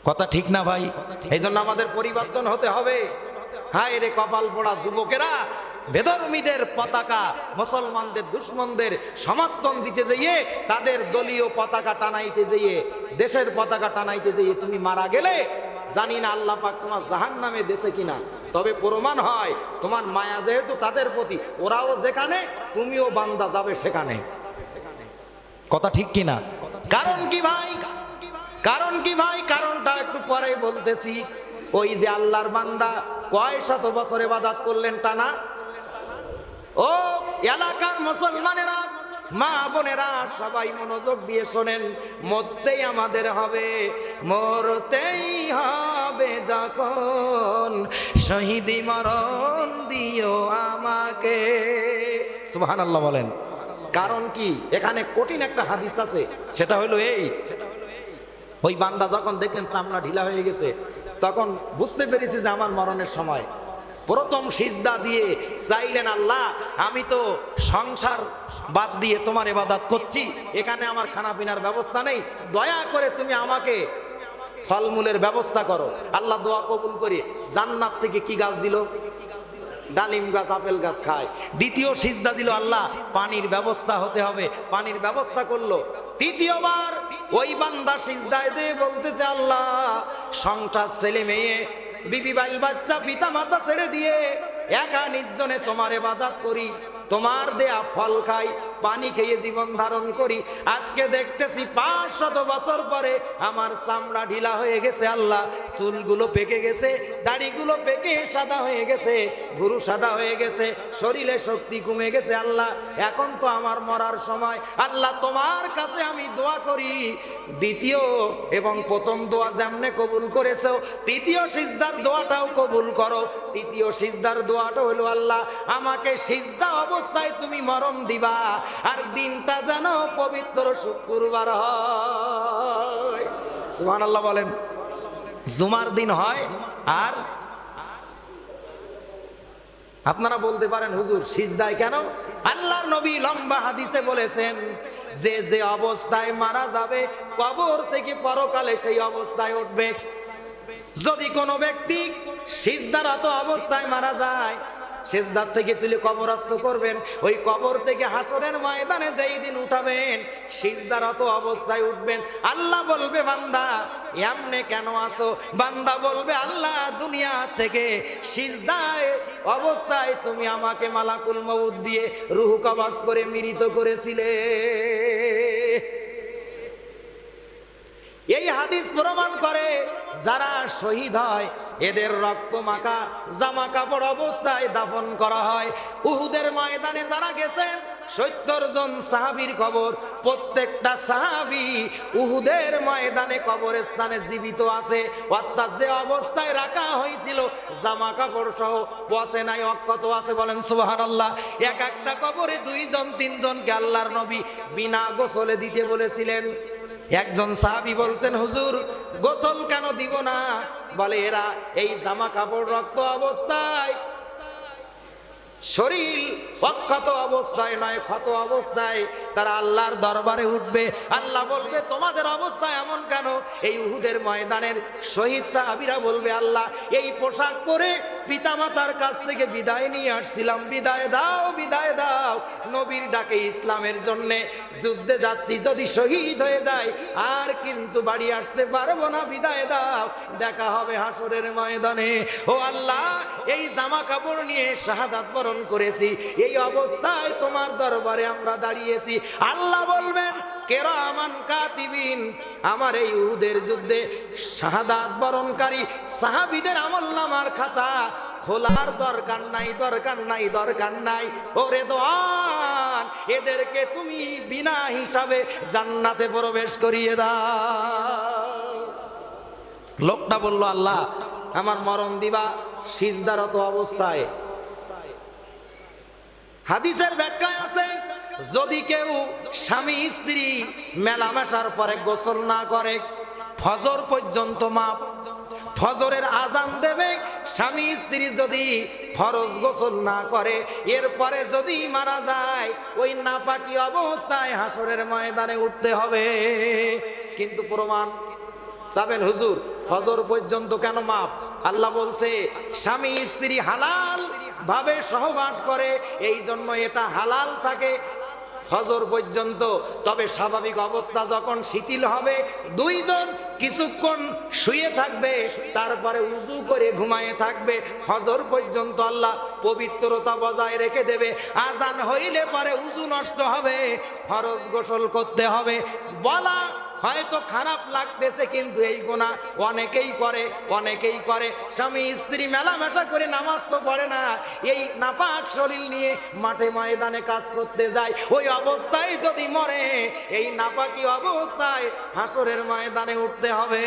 Speaker 1: কথা ঠিক না ভাই? এই জন্য আমাদের পরিবর্তন হতে হবে। হায় রে কপাল পোড়া যুবকেরা, বেধর্মীদের পতাকা, মুসলমানদের দুশ্মনদের সমর্থন দিতে যেয়ে, তাদের দলীয় পতাকা টানাইতে যেয়ে, দেশের পতাকা টানাইতে যেয়ে তুমি মারা গেলে, জানি না আল্লাহ পাক তোমার জাহান্নামে দেশে কিনা, তবে প্রমাণ হয় তোমার মায়া যেহেতু তাদের প্রতি, ওরাও যেখানে তুমিও বান্দা যাবে সেখানে। কথা ঠিক কিনা? কারণ কি ভাই? কারণ কি ভাই? কারণটা একটু পরে বলতেছি। ওই যে আল্লাহর বান্দা কয় শত বছর ইবাদত করলেন টানা, ও এলাকার মুসলমানেরা, মা বোনেরা সবাই মনোযোগ দিয়ে শোনেন, মরতেই আমাদের হবে, মরতেই হবে যখন শহীদি মরণ দিও আমাকে। সুবহানাল্লাহ বলেন। কারণ কি? এখানে কঠিন একটা হাদিস আছে, সেটা হলো এই, ওই বান্দা যখন দেখলেন চামড়া ঢিলা হয়ে গেছে, তখন বুঝতে পেরেছি যে আমার মরণের সময়। প্রথম সিজদা দিয়ে চাইলেন, আল্লাহ আমি তো সংসার বাদ দিয়ে তোমার ইবাদত করছি, এখানে আমার খানা পিনার ব্যবস্থা নেই, দয়া করে তুমি আমাকে ফলমূলের ব্যবস্থা করো। আল্লাহ দোয়া কবুল করে জান্নাত থেকে কি গাছ দিল? ডালিম গাছ, আপেল গাছ খায়। দ্বিতীয় সিজদা দিল, আল্লাহ পানির ব্যবস্থা হতে হবে, পানির ব্যবস্থা করলো। তৃতীয়বার ওই বান্দা সিজদায় যে বলতেছে, আল্লাহ সংসার, ছেলে মেয়ে, বিবি বাইল বাচ্চা, পিতা মাতা ছেড়ে দিয়ে একা নির্জনে তোমার ইবাদত করি, তোমার দেয়া ফল খাই, পানি খেয়ে জীবন ধারণ করি। আজকে দেখতেছি 500 বছর পরে আমার চামড়া ঢিলা হয়ে গেছে, আল্লাহ চুলগুলো পেকে গেছে, দাড়িগুলো পেকে সাদা হয়ে গেছে, ভুরু সাদা হয়ে গেছে, শরীরে শক্তি কমে গেছে। আল্লাহ এখন তো আমার মরার সময়, আল্লাহ তোমার কাছে আমি দোয়া করি, দ্বিতীয় এবং প্রথম দোয়া যেমনে কবুল করেছো, তৃতীয় সিজদার দোয়াটাও কবুল করো। তৃতীয় সিজদার দোয়াটা হলো, আল্লাহ আমাকে সিজদা অবস্থায় তুমি মরণ দিবা, আর দিনটা যেন পবিত্র শুক্রবার হয়। সুবহানাল্লাহ বলেন। জুমার দিন হয়। আর আপনারা বলতে পারেন, হুজুর সিজদায় কেন? আল্লাহর নবী লম্বা হাদিসে বলেছেন, যে যে অবস্থায় মারা যাবে, কবর থেকে পরকালে সেই অবস্থায় উঠবে। যদি কোনো ব্যক্তি সিজদারত অবস্থায় মারা যায়, সিজদার থেকে তুলে কবরস্থ করবেন, ওই কবর থেকে হাসরের ময়দানে যেই দিন উঠাবেন, সিজদারত অবস্থায় উঠবেন। আল্লাহ বলবে, বান্দা এমনে কেন আছো? বান্দা বলবে, আল্লাহ দুনিয়া থেকে সিজদায় অবস্থায় তুমি আমাকে মালাকুল মউত দিয়ে রূহ কবজ করে মৃত করেছিলে। এই হাদিস প্রমাণ করে, যারা শহীদ হয় এদের রক্ত মাখা জামা কাপড় অবস্থায় দাফন করা হয়। উহুদের ময়দানে যারা গেছেন, 70 জন সাহাবীর কবর, প্রত্যেকটা সাহাবী উহুদের ময়দানে কবরস্থানে জীবিত আছে, অর্থাৎ যে অবস্থায় রাখা হয়েছিল জামা কাপড় সহ পচে নাই, অক্ষত আছে। বলেন সুবহানাল্লাহ। এক একটা কবরে 2 জন 3 জনকে আল্লাহর নবী বিনা গোসলে দিতে বলেছিলেন। একজন সাহাবী বলছেন, হুজুর গোসল কেন দিব না? বলে, এরা এই জামা কাপড় রক্ত অবস্থায় শরীর অক্ষত অবস্থায় নয়, ক্ষত অবস্থায় তারা আল্লাহর দরবারে উঠবে। আল্লাহ বলবে তোমাদের অবস্থা এমন কেন? এই উহুদের ময়দানের শহীদ সাহাবীরা বলবে আল্লাহ এই পোশাক পরে পিতামাতার কাছ থেকে বিদায় নিয়ে আসছিলাম, বিদায় দাও, বিদায় দাও। নবীর ডাকে ইসলামের জন্যে যুদ্ধে যাচ্ছি, যদি শহীদ হয়ে যায় আর কিন্তু বাড়ি আসতে পারবো না, বিদায় দাও, দেখা হবে হাসরের ময়দানে। ও আল্লাহ এই জামা কাপড় নিয়ে শাহাদাত বরণ করেছি, এই অবস্থায় তোমার দরবারে আমরা দাঁড়িয়েছি। আল্লাহ বলবেন কেরামান কাতিবিন, আমার এই উহুদের যুদ্ধে শাহাদাত বরণকারী সাহাবীদের আমলনামার খাতা খোলার দরকার নাই, দরকার নাই, দরকার নাই। ওরে দোয়ান এদেরকে তুমি বিনা হিসাবে জান্নাতে প্রবেশ করিয়ে দাও। লোকটা বলল আল্লাহ আমার মরণ দিবা সিজদারত অবস্থায়। হাদিসের ব্যাখ্যায় আছে যদি কেউ স্বামী স্ত্রী মেলামেশার পরে গোসল না করে ফজর পর্যন্ত মাপ, ফজরের আজান দেবে, স্বামী স্ত্রী যদি ফরজ গোসল না করে এরপরে যদি মারা যায় ওই নাপাকি অবস্থায় হাসরের ময়দানে উঠতে হবে। কিন্তু প্রমাণ চাবেন হুজুর ফজর পর্যন্ত কেন মাপ? আল্লাহ বলছে স্বামী স্ত্রী হালাল ভাবে সহবাস করে, এই জন্য এটা হালাল থাকে ফজর পর্যন্ত। তবে স্বাভাবিক অবস্থা যখন শিথিল হবে দুইজন কিছুক্ষণ শুয়ে থাকবে, তারপরে উজু করে ঘুমায়ে থাকবে, ফজর পর্যন্ত আল্লাহ পবিত্রতা বজায় রেখে দেবে। আজান হইলে পরে উজু নষ্ট হবে, ফরজ গোসল করতে হবে। বলা হয়তো খারাপ লাগতেছে কিন্তু এই গুনাহ অনেকেই করে, অনেকেই করে। স্বামী স্ত্রী মেলামেশা করে নামাজ তো পড়ে না, এই নাপাক শরীর নিয়ে মাঠে ময়দানে কাজ করতে যায়, ওই অবস্থায় যদি মরে এই নাপাকি অবস্থায় হাসরের ময়দানে উঠতে হবে।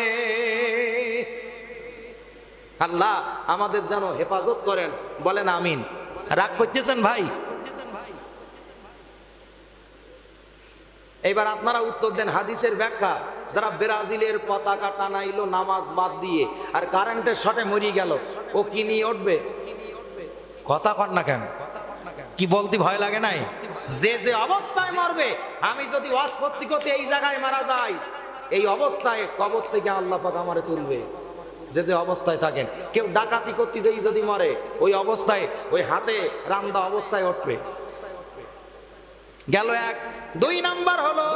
Speaker 1: আল্লাহ আমাদের যেন হেফাজত করেন, বলেন আমিন। রাগ করতেছেন ভাই? এবার আপনারা উত্তর দেন হাদিসের ব্যাখ্যা। যারা ব্রাজিলের পতাকা টানাইলো নামাজ বাদ দিয়ে আর কারেন্টের শটে মরি গেল, ও কি নিয়ে উঠবে? কথা কর না কেন? কি বলতে ভয় লাগে নাই? যে যে অবস্থায় মরবে, আমি যদি ওয়াজ করতে করতে এই জায়গায় মারা যাই, এই অবস্থায় কবর থেকে আল্লাহ পাক আমারে তুলবে। যে যে অবস্থায় থাকেন, কেউ ডাকাতি করতে যেই যদি মরে ওই অবস্থায় ওই হাতে রান্দা অবস্থায় উঠবে। গেল এক। দুই নাম্বার হলো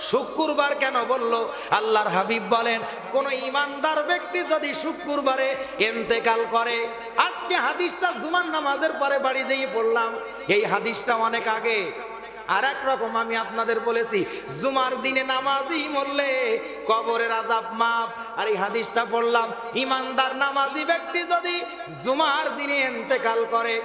Speaker 1: শুক্রবার কেন বলল? আল্লাহর হাবিব বলেন কোন ইমানদার ব্যক্তি যদি শুক্রবারে ইন্তেকাল করে, আজকে হাদিসটা জুমার নামাজের পরে বাড়ি যেয়ে পড়লাম, এই হাদিসটা অনেক আগে। আর এক রকম আমি আপনাদের বলেছি জুমার দিনে নামাজি মরলে কবরের আযাব মাফ। আর এই হাদিসটা পড়লাম ইমানদার নামাজি ব্যক্তি যদি জুমার দিনে ইন্তেকাল করে,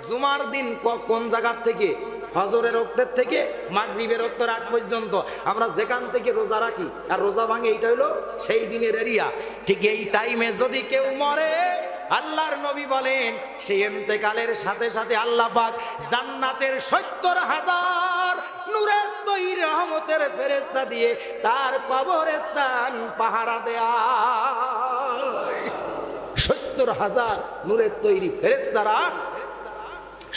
Speaker 1: জুমার দিন কোন জায়গা থেকে? ফজরের ওয়াক্তের থেকে মাগরিবের ওয়াক্তের আগ পর্যন্ত আমরা যেখান থেকে রোজা রাখি আর রোজা ভাঙে, এইটা হলো সেই দিনের এরিয়া। ঠিক এই টাইমে যদি কেউ মরে, আল্লাহর নবী বলেন সেই ইন্তেকালের সাথে সাথে আল্লাহ পাক জান্নাতের 70,000 নূরের তৈরি রহমতের ফেরেশতা দিয়ে তার কবরস্থান পাহারা দেয়া। 70,000 নূরের তৈরি ফেরেশতারা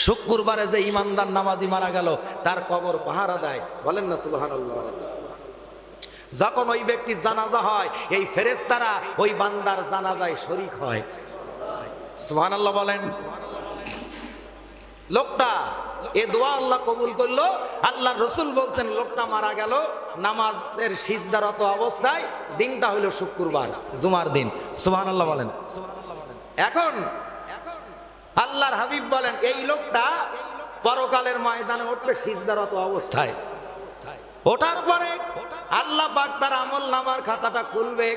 Speaker 1: শুক্রবারে যে ইমানদার নামাজি মারা গেল তার কবর পাহারা দেয়। বলেন না সুবহানাল্লাহ। যখন ওই ব্যক্তির জানাজা হয় এই ফেরেশতারা ওই বান্দার জানাজায় শরীক হয়। সুবহানাল্লাহ বলেন। লোকটা এ দোয়া আল্লাহ কবুল করলো। আল্লাহর রাসূল বলছেন লোকটা মারা গেল নামাজের সিজদারত অবস্থায়, দিনটা হলো শুক্রবার, জুমার দিন। সুবহানাল্লাহ বলেন। এখন আল্লাহর হাবিব বলেন এই লোকটা পরকালের ময়দানে উঠবে সিজদারত অবস্থায়। ওঠার পরে আল্লাহ পাক তার আমলনামার খাতাটা খুলবে।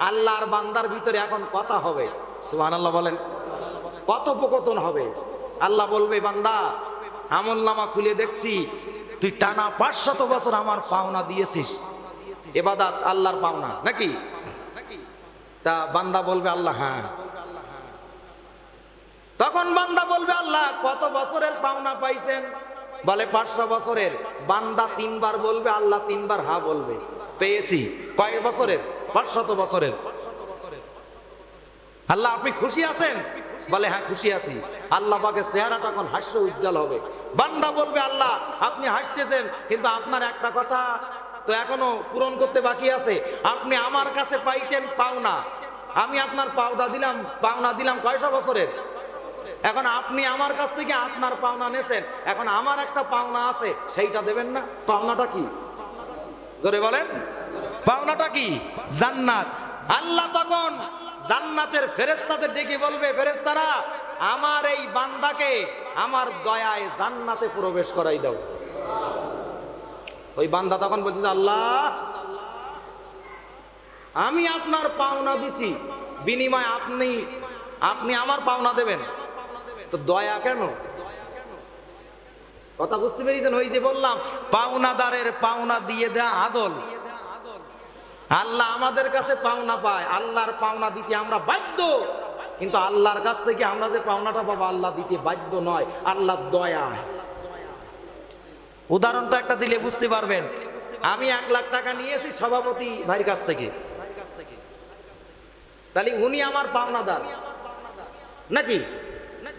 Speaker 1: আল্লাহর বান্দার ভিতরে এখন কথা হবে। সুবহানাল্লাহ বলেন। কথোপকথন হবে। আল্লাহ বলবে বান্দা আমলনামা খুলে দেখছি তুই টানা 500 বছর আমার পাওনা দিয়েছিস, ইবাদত আল্লাহর পাওনা নাকি? তা বান্দা বলবে আল্লাহ হ্যাঁ। তখন বান্দা বলবে আল্লাহ কত বছরের পাওনা পাইছেন? বলে 500 বছরের। বান্দা 3 বার বলবে, আল্লাহ 3 বার হ্যাঁ বলবে। পেয়েছি। কয় বছরের? 500 বছরের। আল্লাহ আপনি খুশি আছেন? বলে হ্যাঁ খুশি আছি। আল্লাহ পাকের চেহারাটা তখন হাস্য উজ্জ্বল হবে। বান্দা বলবে আল্লাহ আপনি হাসতেছেন, কিন্তু আপনার একটা কথা তো এখনো পূরণ করতে বাকি আছে। আপনি আমার কাছে পাইতেন পাওনা, আমি আপনার পাওনা দিলাম কয়শো বছরের। এখন আপনি আমার কাছ থেকে আপনার পাওনা নেছেন, এখন আমার একটা পাওনা আছে, সেইটা দেবেন না? পাওনাটা কি জোরে বলেন? পাওনাটা কি? জান্নাত। আল্লাহ তখন জান্নাতের ফেরেশতাদের ডেকে বলবে, ফেরেশতারা আমার এই বান্দাকে আমার দয়ায় জান্নাতে প্রবেশ করাই দাও। ওই বান্দা তখন বলছে আল্লাহ আমি আপনার পাওনা দিছি, বিনিময় আপনি আমার পাওনা দেবেন, তো দয়া কেন? কথা বুঝতে পেরেছেন? ওই যে বললাম পাওনাদারের পাওনা দিয়ে দেয়া আদল। আল্লাহ আমাদের কাছে পাওনা পায়, আল্লাহর পাওনা দিতে আমরা বাধ্য, কিন্তু আল্লাহর কাছ থেকে আমরা যে পাওনাটা পাবো আল্লাহ দিতে বাধ্য নয়, আল্লাহর দয়া। উদাহরণটা একটা দিলে বুঝতে পারবেন। আমি 1 লাখ টাকা নিয়েছি সভাপতি ভাইয়ের কাছ থেকে, তাহলে উনি আমার পাওনাদার নাকি?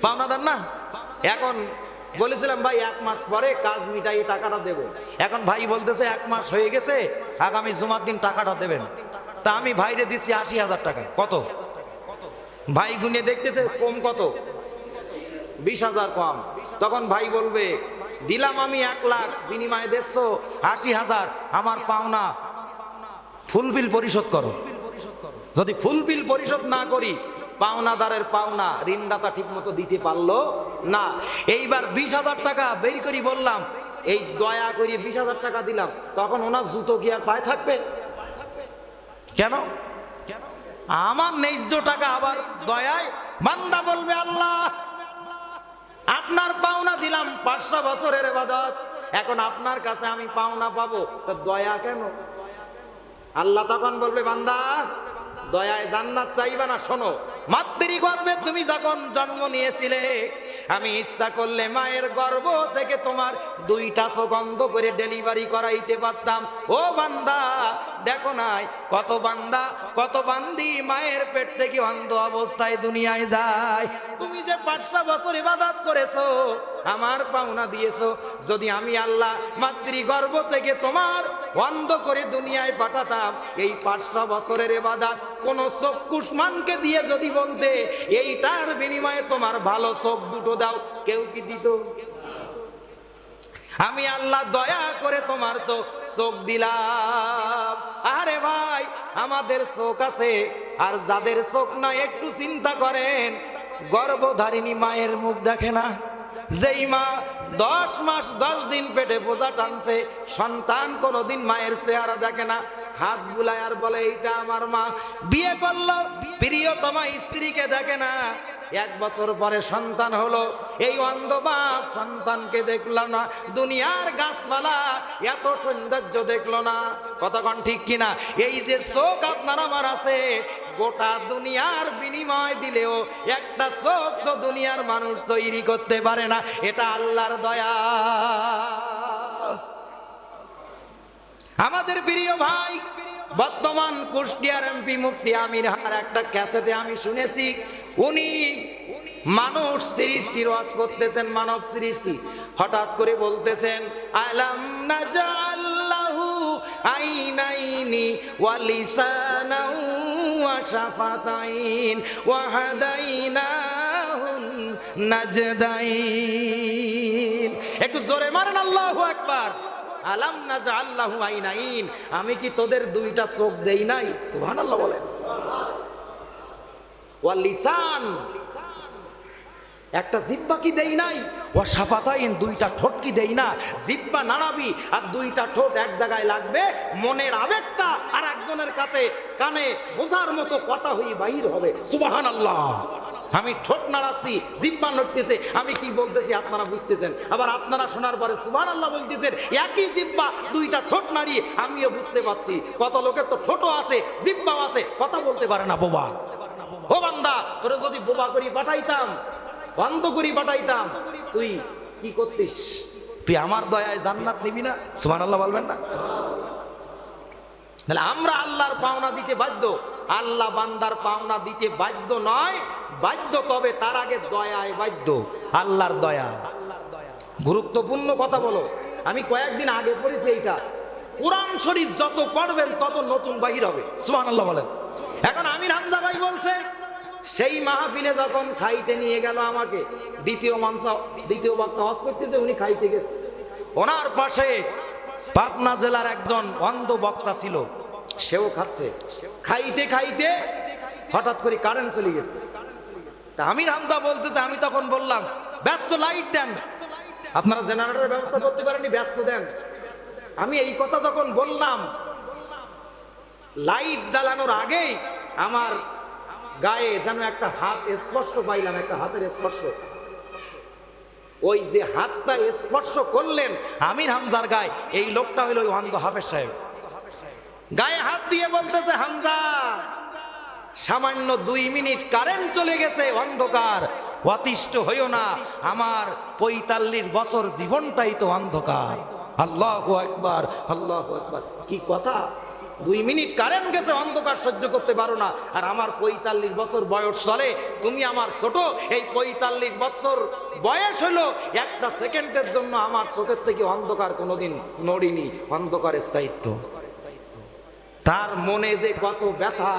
Speaker 1: পাওনাদার না? এখন বলেছিলাম ভাই 1 মাস পরে কাজ মিটাই টাকাটা দেব। এখন ভাই বলতেছে 1 মাস হয়ে গেছে, আগামী জুমার দিন টাকাটা দেবেন। তা আমি ভাইরে দিচ্ছি 80,000 টাকা। কত? ভাই গুনে দেখতেছে কম কত? 20,000 কম। তখন ভাই বলবে দিলাম আমি 1 লাখ, বিনিময়ে দিচ্ছো 80,000, আমার পাওনা ফুলবিল পরিশোধ করো। যদি ফুলবিল পরিশোধ না করি পাওনাদারের পাওনা ঋণদাতা ঠিক মতো দিতে পারলো না। এইবার 20,000 টাকা বের করি বললাম এই দয়া করি 20,000 টাকা দিলাম, তখন ওনার জুতো কি আর পায়ে থাকবে? কেন? আমার ন্যায্য টাকা আবার দয়ায় বান্দা বলবে আল্লাহ আপনার পাওনা দিলাম 500 বছরের ইবাদত, এখন আপনার কাছে আমি পাওনা পাবো, তা দয়া কেন? আল্লাহ তখন বলবে বান্দা দয়ায় জান্নাত চাইবা না? শোনো, মাতৃগর্ভে তুমি যখন জন্ম নিয়েছিলে আমি ইচ্ছা করলে মায়ের গর্ভ থেকে তোমার 2টা চোখ অন্ধ করে ডেলিভারি করাইতে পারতাম। ও বান্দা দেখো নাই কত বান্দা কত বান্দি মায়ের পেট থেকে অন্ধ অবস্থায় দুনিয়ায় যায়। তুমি যে 500 বছর ইবাদত করেছো, আমার পাওনা দিয়েছো, যদি আমি আল্লাহ মাতৃগর্ভ থেকে তোমার অন্ধ করে দুনিয়ায় পাঠাতাম, এই 500 বছরের ইবাদত কোন চক্ষুষ্মানকে দিয়ে যদি বলতে এইটার বিনিময়ে তোমার ভালো চোখ দুটো দাও, কেউ কি দিত? আমি আল্লাহ দয়া করে তোমার তো চোখ দিলাম। আরে ভাই আমাদের চোখ আছে, আর যাদের চোখ না একটু চিন্তা করেন, গর্ভধারিণী মায়ের মুখ দেখে না। যেই মা 10 মাস 10 দিন পেটে বোঝা টানছে, সন্তান কোনোদিন মায়ের চেহারা দেখে না, হাত বুলায় আর বলে এইটা আমার মা। বিয়ে করলো, প্রিয়তমা স্ত্রীকে দেখে না। 1 বছর পরে সন্তান হলো, এই অন্ধ বাপ সন্তানকে দেখলো না। দুনিয়ার গাছপালা এত সৌন্দর্য দেখলো না। কতক্ষণ ঠিক কিনা? এই যে চোখ আপনার আমার আছে, গোটা দুনিয়ার বিনিময় দিলেও একটা চোখ তো দুনিয়ার মানুষ তৈরি করতে পারে না। এটা আল্লাহর দয়া। আমাদের প্রিয় ভাই বর্তমান কুষ্টিয়ার এমপি মুফতি আমির হার একটা ক্যাসেটে আমি শুনেছি, উনি মানুষ সৃষ্টির ওয়াজ করতেছেন, মানব সৃষ্টি। হঠাৎ করে বলতেছেন আলাম নাজাল্লাহু আইনাইনি ওয়া লিসানাও ওয়া শাফাতাইন ওয়া হাদাইনাহুন নাজদাইন। একটু জোরে মারেন আল্লাহু আকবার। আলাম নাজাল্লাহু আইনাইন, আমি কি তোদের 2টা চোখ দেই নাই? সুবহানাল্লাহ বলেন। ওয়া লিসান, একটা জিহ্বা কি দেই নাই? ওয়া শাফাতাইন, 2টা ঠোঁট কি দেই না? জিহ্বা নাড়াবি আর 2টা ঠোঁট এক জায়গায় লাগবে, মনের আবেগটা আর একজনের কানে বোঝার মতো কথা হয়ে বাহির হবে। সুবহানাল্লাহ। আমি ঠোঁট নাড়াচ্ছি, জিহ্বা নড়তেছে, আমি কি বলতেছি আপনারা বুঝতেছেন, আবার আপনারা শোনার পরে সুবহানাল্লাহ বলতেছেন। একই জিহ্বা 2টা ঠোঁট নাড়িয়ে আমিও বুঝতে পারছি। কত লোকের তো ঠোঁটও আছে জিহ্বাও আছে, কথা বলতে পারে না বোবা। ও বান্দা তোরে যদি বোবা করি পাঠাইতাম, বন্ধ করি পাঠাইতাম, তুই কি করতিস? তুই আমার দয়ায় জান্নাত নিবি না? সুবহানাল্লাহ বলবেন না? তাহলে আমরা আল্লাহর পাওনা দিতে বাধ্য, আল্লাহ বান্দার পাওনা দিতে বাধ্য নয়। বাধ্য, তবে তার আগে দয়ায় বাধ্য, আল্লাহর দয়া। গুরুত্বপূর্ণ কথা বলো, আমি কয়েকদিন আগে পড়েছি এইটা। কোরআন শরীফ যত পড়বেন তত নতুন বাহির হবে, সুবহানাল্লাহ বলেন। এখন আমির হামজা ভাই বলছে, সেই মাহফিলে যখন খাইতে নিয়ে গেল আমাকে, দ্বিতীয় বক্তা হজ করতেছে, উনি খাইতে গেছে, ওনার পাশে পাবনা জেলার একজন অন্ধ বক্তা ছিল, সেও খাচ্ছে। খাইতে খাইতে হঠাৎ করে কারেন্ট চলে গেছে। তা আমির হামজা বলতেছে, আমি তখন বললাম ব্যস্ত, লাইট দেন, আপনারা জেনারেটরের ব্যবস্থা করতে পারেননি, ব্যস্ত দেন। আমি এই কথা যখন বললাম, লাইট জ্বালানোর আগেই আমার গায়ে যেন একটা হাত স্পর্শ পাইলাম, একটা হাতের স্পর্শ। ওই যে হাতটা স্পর্শ করলেন আমির হামজার গায়ে, এই লোকটা হইল ওই অন্ধ হাফেজ সাহেব। গায়ে হাত দিয়ে বলতেছে, হামজা সামান্য 2 মিনিট কারেন্ট চলে গেছে, অন্ধকার, অতিষ্ঠ হইও না, আমার 45 বছর জীবনটাই তো অন্ধকার। আল্লাহু আকবার, আল্লাহু আকবার। কি কথা, 2 মিনিট কারেন্ট গেছে, অন্ধকার সহ্য করতে পারো না, আর আমার 45 বছর বয়স চলে, তুমি আমার ছোট, এই 45 বছর বয়স হলো, একটা সেকেন্ডের জন্য আমার চোখের থেকে অন্ধকার কোনোদিন নড়িনি, অন্ধকার স্থায়িত্ব। তার মনে যে কত ব্যথা,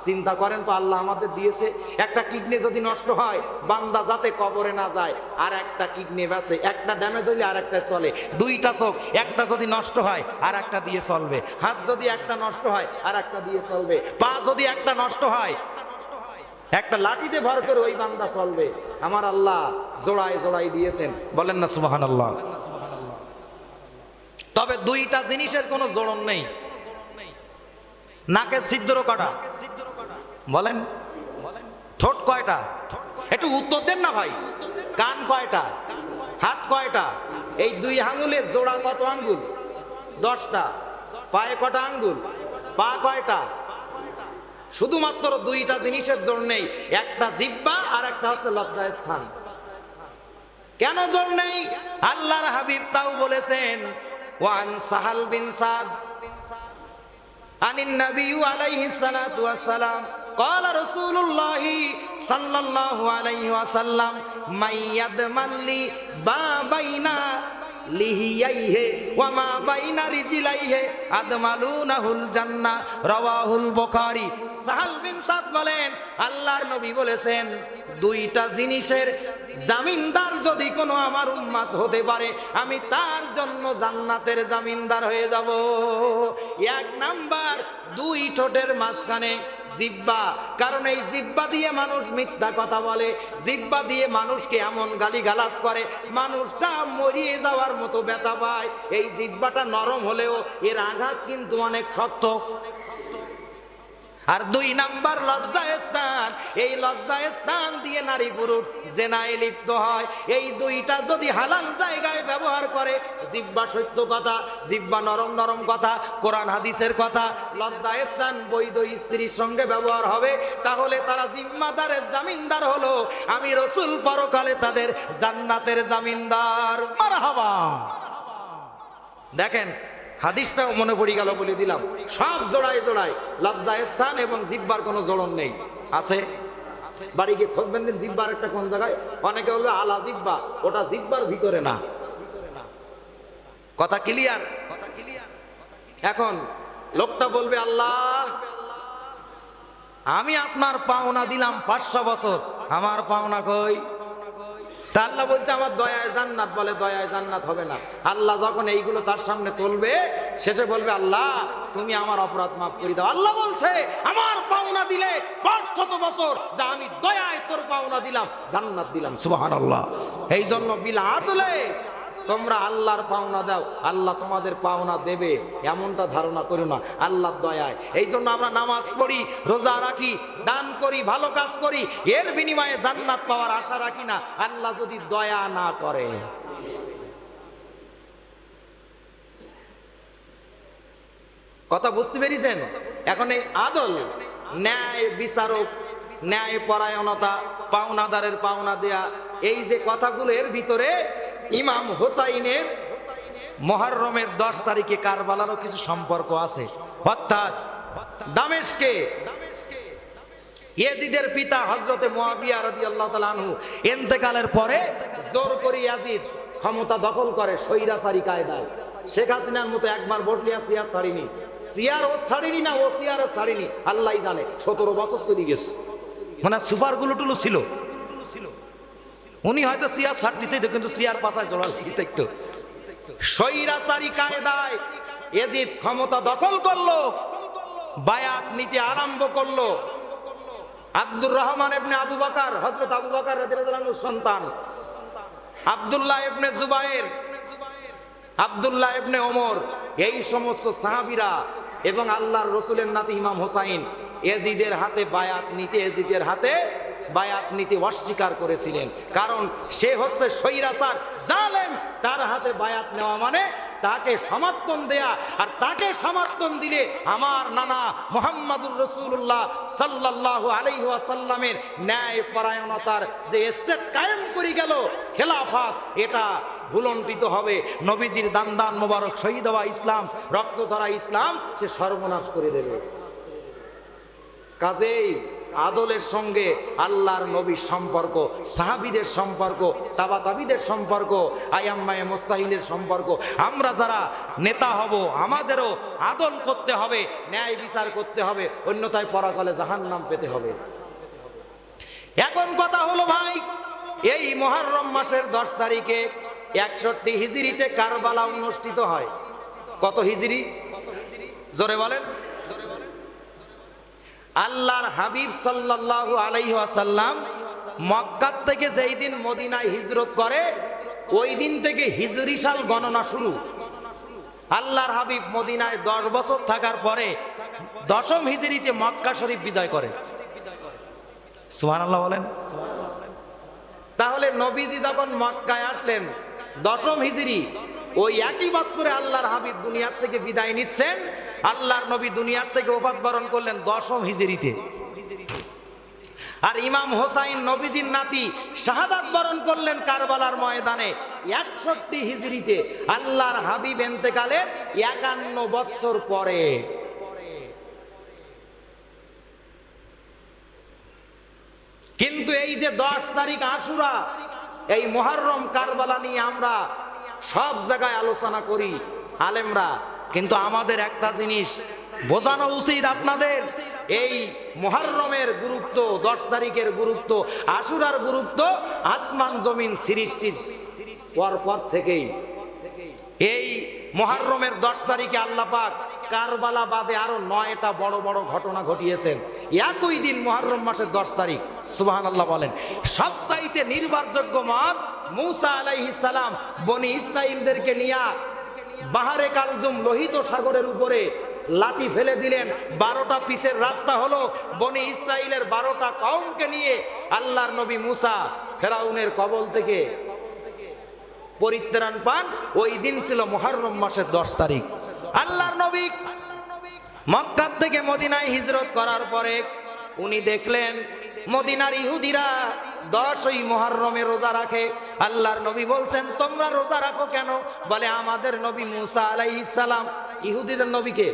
Speaker 1: চিন্তা করেন তো, আল্লাহ আমাদের দিয়েছে একটা কিডনি, যদি নষ্ট হয় বান্দা যাতে কবরে না যায়, আর একটা কিডনি বেঁচে, একটা ড্যামেজ হইলে আর একটা চলে, 2টা চোখ, একটা যদি নষ্ট হয় আর একটা দিয়ে চলবে, হাত যদি একটা নষ্ট হয় আর একটা দিয়ে চলবে, পা যদি একটা নষ্ট হয় একটা লাঠিতে ভর করে ওই বান্দা চলবে। আমার আল্লাহ জোড়ায় জোড়ায় দিয়েছেন, বলেন না সুবহানাল্লাহ। তবে 2টা জিনিসের কোনো জোড়ন নেই। নাকের ছিদ্র কটা বলেন, ঠোঁট কয়টা, একটু উত্তর দেন না ভাই। কান কয়টা, হাত কয়টা, এই 2 আঙ্গুলের জোড়া কত আঙ্গুল, 10টা। পায়ে কটা আঙ্গুল, পা কয়টা। শুধুমাত্র 2টা জিনিসের জোর নেই, একটা জিহ্বা আর একটা হচ্ছে লজ্জার স্থান। কেন জোর নেই? আল্লাহর হাবিব তাও বলেছেন, ওয়ান সাহাল বিন সাদ আনিন নবী আলাইহিস সালাতু ওয়াস সালাম قال رسول الله صلى الله عليه وسلم من يضمن لي ما بين لحييه وما بين رجليه আদমালুনাহুল জান্নাহ, রাওয়াহুল বুখারী। সাহাল বিন সাদ বলেন, আল্লাহর নবী বলেছেন, 2টা জিনিসের জামিনদার যদি কোনো আমার উম্মত হতে পারে, আমি তার জন্য জান্নাতের জামিনদার হয়ে যাব। 1 নাম্বার, 2 ঠোঁটের মাঝখানে জিহ্বা, কারণ এই জিহ্বা দিয়ে মানুষ মিথ্যা কথা বলে, জিহ্বা দিয়ে মানুষকে এমন গালিগালাজ করে, মানুষটা মরিয়ে যাওয়ার মতো ব্যথা পায়। এই জিহ্বাটা নরম হলেও এর আঘাত কিন্তু অনেক শক্ত। আর 2 নাম্বার লজ্জা স্থান, এই লজ্জা স্থান দিয়ে নারী পুরুষ জেনায় লিপ্ত হয়। এই 2টা যদি হালাল জায়গায় ব্যবহার করে, জিহ্বা সত্য কথা, জিহ্বা নরম নরম কথা, কোরআন হাদিসের কথা, লজ্জা স্থান বৈধ স্ত্রীর সঙ্গে ব্যবহার হবে, তাহলে তারা জিম্মাদারের জামিনদার হলো, আমি রাসূল পরকালে তাদের জান্নাতের জামিনদার। মারহাবা। দেখেন, হাদিসটাও মনে পড়ে গেল, বলে দিলাম, সব জোড়ায় জোড়ায় লজ্জা স্থান এবং জিহ্বার কোনো জোড়ন নেই। আছে, বাড়ি গিয়ে খোঁজবেন দিন জিহ্বার একটা কোন জায়গায়। অনেকে বলবে আলা জিহ্বা, ওটা জিহ্বার ভিতরে না। কথা ক্লিয়ার? এখন লোকটা বলবে, আল্লাহ আমি আপনার পাওনা দিলাম 500 বছর, আমার পাওনা কই? তা আল্লাহ বলছে, আমার দয়ায় জান্নাত। বলে, দয়ায় জান্নাত হবে না। আল্লাহ যখন এইগুলো তার সামনে তুলবে, শেষে বলবে, আল্লাহ তুমি আমার অপরাধ মাফ করে দাও। আল্লাহ বলছে, আমার পাওনা দিলে 500 বছর, যা আমি দয়ায় তোর পাওনা দিলাম, জান্নাত দিলাম। সুবহানাল্লাহ। এই জন্য বিল আদলে তোমরা আল্লাহর পাওনা দাও, আল্লাহ তোমাদের পাওনা দেবে, এমনটা ধারণা করো না, আল্লাহর দয়ায়। এই জন্য আমরা নামাজ পড়ি, রোজা রাখি, দান করি, ভালো কাজ করি, এর বিনিময়ে জান্নাত পাওয়ার আশা রাখি না, আল্লাহ যদি দয়া না করে। কথা বুঝতে পেরেছেন? এখন এই আদল, ন্যায় বিচারক, ন্যায় পরায়ণতা, পাওনাদারের পাওনা দেয়া, এই যে কথাগুলো, এর ভিতরে ইমাম হোসাইনের মুহররমের 10 তারিখে কারবালারও কিছু সম্পর্ক আছে। অর্থাৎ দামেস্কে ইয়াজিদের পিতা হযরতে মুয়াবিয়া রাদিয়াল্লাহু তাআলা আনহু ইন্তেকালের পরে জোর করে ইয়াজিদ ক্ষমতা দখল করে স্বৈরাচারী কায়দায়। শেখ হাসিনার মতো একবার বসলে আর চেয়ার ছাড়িনি, চেয়ার ও ছাড়িনি না, ও চেয়ার ছাড়িনি, আল্লাহই জানে। 17 বছর চলে গেছে, মানে সুপার গুলো ছিল। উনি হয়তো চেয়ার ছাড়তেছে, কিন্তু চেয়ার পাশায় জড়াল দেখতো। স্বৈরাচারী কায়দায় ইয়াজিদ ক্ষমতা দখল করলো, বায়াত নিতে আরম্ভ করলো। আব্দুর রহমান ইবনে আবু বকর, হযরত আবু বকর রাদিয়াল্লাহু আনহুর সন্তান, আব্দুল্লাহ ইবনে জুবায়ের, আব্দুল্লাহ ইবনে ওমর, এই সমস্ত সাহাবীরা এবং আল্লাহর রাসূলের নাতি ইমাম হোসাইন ইয়াজিদের হাতে বায়াত নিতে, ইয়াজিদের হাতে বায়াত নিতে অস্বীকার করেছিলেন। কারণ সে হচ্ছে স্বৈরাচার, জালেম। তার হাতে বায়াত নেওয়া মানে তাকে সমর্থন দেয়া, আর তাকে সমর্থন দিলে আমার নানা মুহাম্মদুর রাসূলুল্লাহ সাল্লাল্লাহু আলাইহি ওয়াসাল্লামের ন্যায় পরায়ণতার যে স্টেট কায়েম করে গেল, খেলাফত, এটা ভুলণ্ঠিত হবে। নবীজির দান মোবারক শহীদ হওয়া ইসলাম, রক্ত ঝরা ইসলাম সে সর্বনাশ করে দেবে। কাজেই আদলের সঙ্গে আল্লাহর নবীর সম্পর্ক, সাহাবীদের সম্পর্ক, তাবাতাবিদের সম্পর্ক, আয়াম্মায়ে মুস্তাহিনের সম্পর্ক, আমরা যারা নেতা হব আমাদেরও আদল করতে হবে, ন্যায় বিচার করতে হবে, অন্যথায় পরকালে জাহান্নাম পেতে হবে। এখন কথা হলো ভাই, এই মুহররম মাসের 10 তারিখে 61 হিজরিতে কারবালা অনুষ্ঠিত হয়। কত হিজরি? জোরে বলেন। আল্লাহর হাবিব সাল্লাল্লাহু আলাইহি ওয়াসাল্লাম মক্কা থেকে যেই দিন মদিনায় হিজরত করে, ওই দিন থেকে হিজরি সাল গণনা শুরু। আল্লাহর হাবিব মদিনায় 10 বছর থাকার পরে 10ম হিজরিতে মক্কা শরীফ বিজয় করেন। সুবহানাল্লাহ বলেন। তাহলে নবীজি যখন মক্কায় আসলেন 10ম হিজরি, ওই একই বছরে আল্লাহর হাবিব দুনিয়ার থেকে বিদায় নিচ্ছেন। আল্লাহর নবী দুনিয়ার থেকে ওফাত বরণ করলেন 10ম হিজরিতে। আর ইমাম হোসাইন নবীজির নাতি শাহাদাত বরণ করলেন কারবালার ময়দানে 61 হিজরিতে, আল্লাহর হাবিব ইন্তেকালের 51 বছর পরে। কিন্তু এই যে 10 তারিখ আশুরা, এই মুহররম কারবালা নিয়ে আমরা সব জায়গায় আলোচনা করি আলেমরা, কিন্তু আমাদের একটা জিনিস বোঝানো উচিত আপনাদের, এই মুহররমের গুরুত্ব, 10 তারিখের গুরুত্ব, আশুরার গুরুত্ব আসমান জমিন সৃষ্টির পর থেকেই। এই মুহররমের 10 তারিখে আল্লাহ পাক কারবালা বাদে আরো 9টা বড় বড় ঘটনা ঘটিয়েছেন একই দিন, মুহররম মাসের 10 তারিখ। সুবহানাল্লাহ বলেন। সবচাইতে নির্ভরযোগ্য মত, মূসা আলাইহিস সালাম বনি ইসরাইলদেরকে নিয়ে বাহারে কালজুম লোহিত সাগরের উপরে লাঠি ফেলে দিলেন, 12টা পিসের রাস্তা হলো। বনি ইসরাইলের 12টা কওমকে নিয়ে আল্লাহর নবী মূসা ফেরাউনের কবল থেকে পরিত্রাণ পান। ওই দিন ছিল মুহররম মাসের 10 তারিখ। আল্লাহর নবী মক্কা থেকে মদিনায় হিজরত করার পরে উনি দেখলেন মদিনার ইহুদিরা 10ই মুহররমে রোজা রাখে। আল্লাহর নবী বলছেন, তোমরা রোজা রাখো কেন? বলে, আমাদের নবী মূসা আলাইহিস সালাম, ইহুদিদের নবীকে,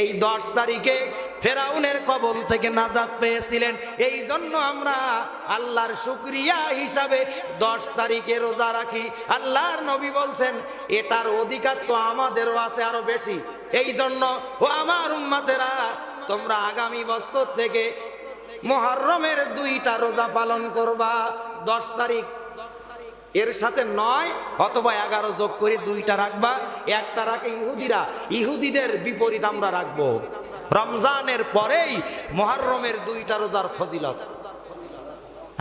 Speaker 1: এই 10 তারিখে ফেরাউনের কবল থেকে নাজাত পেয়েছিলেন, এই জন্য আমরা আল্লাহর শুকরিয়া হিসাবে 10 তারিখে রোজা রাখি। আল্লাহর নবী বলছেন, এটার অধিকার তো আমাদেরও আছে আরো বেশি। এই জন্য ও আমার উম্মতেরা, তোমরা আগামী বছর থেকে মুহররমের 2টা রোজা পালন করবা। 10 তারিখ এর সাথে 9 অথবা 11 যোগ করে 2টা রাখবা। একটা রাখে ইহুদিরা, ইহুদিদের বিপরীত আমরা রাখবো। রমজানের পরেই মুহররমের 2টা রোজার ফজিলত।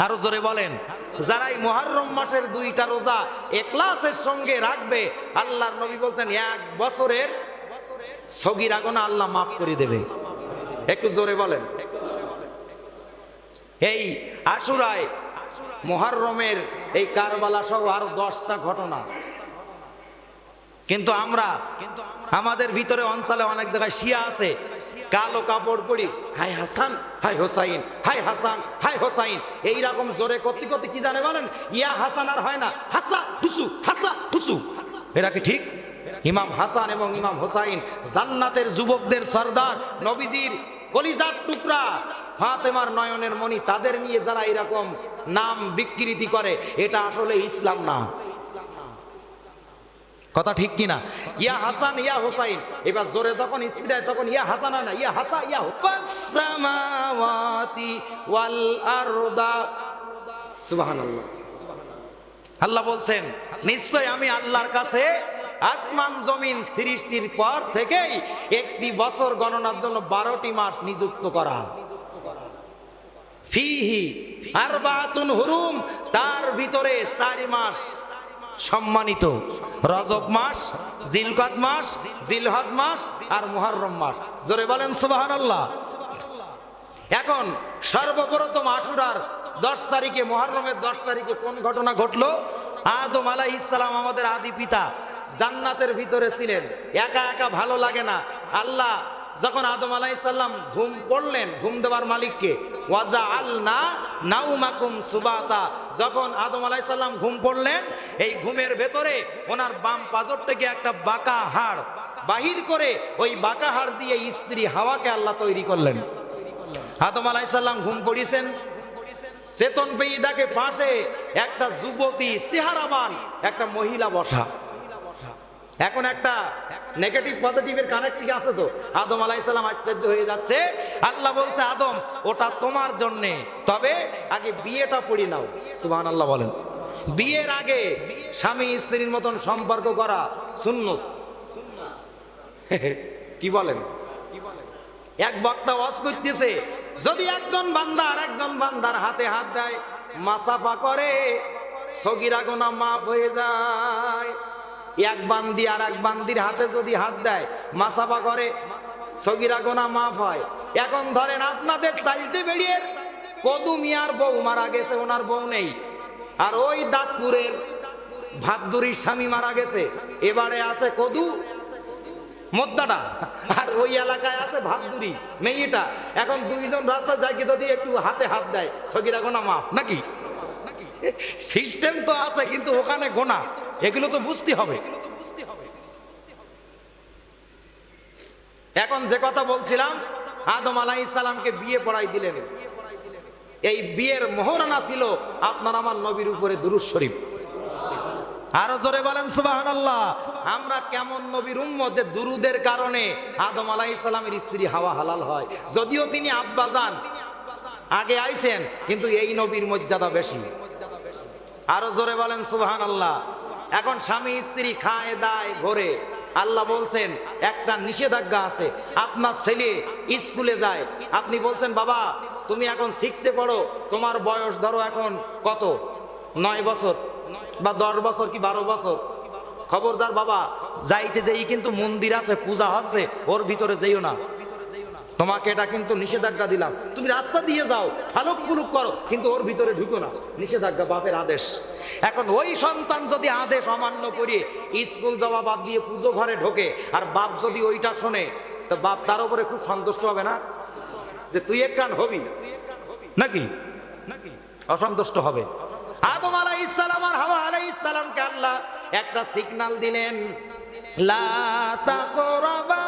Speaker 1: আরো জোরে বলেন। যারাই মুহররম মাসের 2টা রোজা ইখলাসের সঙ্গে রাখবে, আল্লাহর নবী বলছেন 1 বছরের সগীরা গুনাহ আল্লাহ মাফ করে দেবে। একটু জোরে বলেন। এই আশুরায় মুহররমের এই কারবালা সহ আরো 10টা ঘটনা। কিন্তু আমরা আমাদের ভিতরে অঞ্চলে অনেক জায়গায় শিয়া আছে, কালো কাপড় পরি, হাই হাসান হাই হোসাইন, হাই হাসান হাই হোসাইন, এইরকম জোরে করতে করতে কি জানে বলেন, ইয়া হাসান আর হয় না, হাসা হুসু, হাসা হুসু। এটা কি ঠিক? ইমাম হাসান এবং ইমাম হোসাইন জান্নাতের যুবকদের সর্দার, নবীজির কলিজার টুকরা, ফাতেমার নয়নের মণি, তাদের নিয়ে যারা এরকম নাম বিকৃতি করে, এটা আসলে ইসলাম না। কথা ঠিক কিনা? ইয়া হাসান ইয়া হুসাইন, এবার জোরে যখন স্পিড হয় তখন ইয়া হাসানা না, ইয়া হাসা ইয়া সামাওয়াতি ওয়াল আরদা। সুবহানাল্লাহ। আল্লাহ বলছেন নিশ্চয় আমি আল্লাহর কাছে আসমান জমিন সৃষ্টির পর থেকেই একটি বছর গণনার জন্য 12টি মাস নিযুক্ত করা। ফিহি আরবাতুন হুরুম, তার ভিতরে 4 মাস সম্মানিত, রজব মাস, জিলকাদ মাস, জিলহজ মাস আর মুহররম মাস। জোরে বলেন সুবহানাল্লাহ। এখন সর্বপ্রথম আশুরার 10 তারিখে, মুহররমের 10 তারিখে কোন ঘটনা ঘটলো? আদম আলাইহিস সালাম আমাদের আদি পিতা জান্নাতের ভিতরে ছিলেন, একা একা ভালো লাগে না। আল্লাহ যখন আদম আলাইহিস সালাম ঘুম পড়লেন, ঘুম দেওয়ার মালিককে, ওয়াজআলনা নাউমাকুম সুবাতা, যখন আদম আলাইহিস সালাম ঘুম পড়লেন, এই ঘুমের ভেতরে ওনার বাম পাজর থেকে একটা বাঁকা হাড় বাহির করে ওই বাঁকা হাড় দিয়ে স্ত্রী হাওয়াকে আল্লাহ তৈরি করলেন। আদম আলাইহিস সালাম ঘুম পড়িয়েছেন, চেতন পেয়ে দেখে পাশে একটা যুবতী চেহারাবান একটা মহিলা বসা। এখন একটা নেগেটিভ পজিটিভের কানেক্টিং আছে তো, আদম আলাইহিস সালাম আশ্চর্য হয়ে যাচ্ছে। আল্লাহ বলছে আদম ওটা তোমার জন্যে, তবে আগে বিয়েটা পড়ি নাও। সুবহানাল্লাহ বলেন। বিয়ের আগে স্বামী স্ত্রীর মতন সম্পর্ক করা সুন্নত। কি বলেন? এক বক্তা ওয়াজ করতেছে, যদি একজন বান্দা আর একজন বান্দার হাতে হাত দেয়, মাসাফা করে, সগীরা গুনাহ মাফ হয়ে যায়। এক বান্দি আর এক বান্দির হাতে যদি হাত দেয়, মাসাফা করে, সগীরা গুনাহ মাফ হয়। এখন ধরেন আপনাদের চাইতে বেরিয়ে কদু মিয়ার বউ মারা গেছে, ওনার বউ নেই, আর ওই দাঁতপুরের ভাদ্দুরির স্বামী মারা গেছে, এবারে আছে কদু মোদ্দাটা, আর ওই এলাকায় আছে ভাদ্দুরি মেয়েটা। এখন দুইজন রাস্তা যায় কি যদি একটু হাতে হাত দেয়, সগীরা গুনাহ মাফ নাকি? সিস্টেম তো আছে, কিন্তু ওখানে গোনা, এগুলো তো বুঝতে হবে। এখন যে কথা বলছিলাম, আদম আলাইহিস সালামকে বিয়ে পড়াই দিলেন। এই বিয়ের মোহরানা ছিল আপনার আমার নবীর উপরে দুরূদ শরীফ। আরো জোরে বলেন সুবহানাল্লাহ। আমরা কেমন নবীর উম্মত যে দুরুদের কারণে আদম আলাইহিস সালামের স্ত্রী হাওয়া হালাল হয়, যদিও তিনি আব্বাজান আগে আইছেন, কিন্তু এই নবীর মর্যাদা বেশি। আরো জোরে বলেন সুবহানাল্লাহ। এখন স্বামী স্ত্রী খায় দায় ঘরে, আল্লাহ বলছেন একটা নিষেধাজ্ঞা আছে। আপনার ছেলে স্কুলে যায়, আপনি বলছেন বাবা তুমি এখন 6-এ পড়ো, তোমার বয়স ধরো এখন কত, 9 বছর বা 10 বছর কি 12 বছর, খবরদার বাবা যাইতে যেই কিন্তু মন্দির আছে, পূজা হচ্ছে, ওর ভিতরে যেও না, তোমাকে এটা কিন্তু নিষেধাজ্ঞা দিলাম। তুমি রাস্তা দিয়ে যাও, ফালুক ফুলুক করো, কিন্তু ওর ভিতরে ঢুকো না, নিষেধাজ্ঞা, বাপের আদেশ। এখন ওই সন্তান যদি আদেশ অমান্য করে স্কুল যাওয়া বাদ দিয়ে পুজো ঘরে ঢোকে, আর বাপ যদি ওইটা শোনে, তো বাপ তার উপরে খুব সন্তুষ্ট হবে না যে তুই এক কান হবি নাকি? অসন্তুষ্ট হবে। আদম আলাইহিস সালাম আর হাওয়া আলাইহিস সালামকে আল্লাহ একটা সিগন্যাল দিলেন, লা তাকরাবা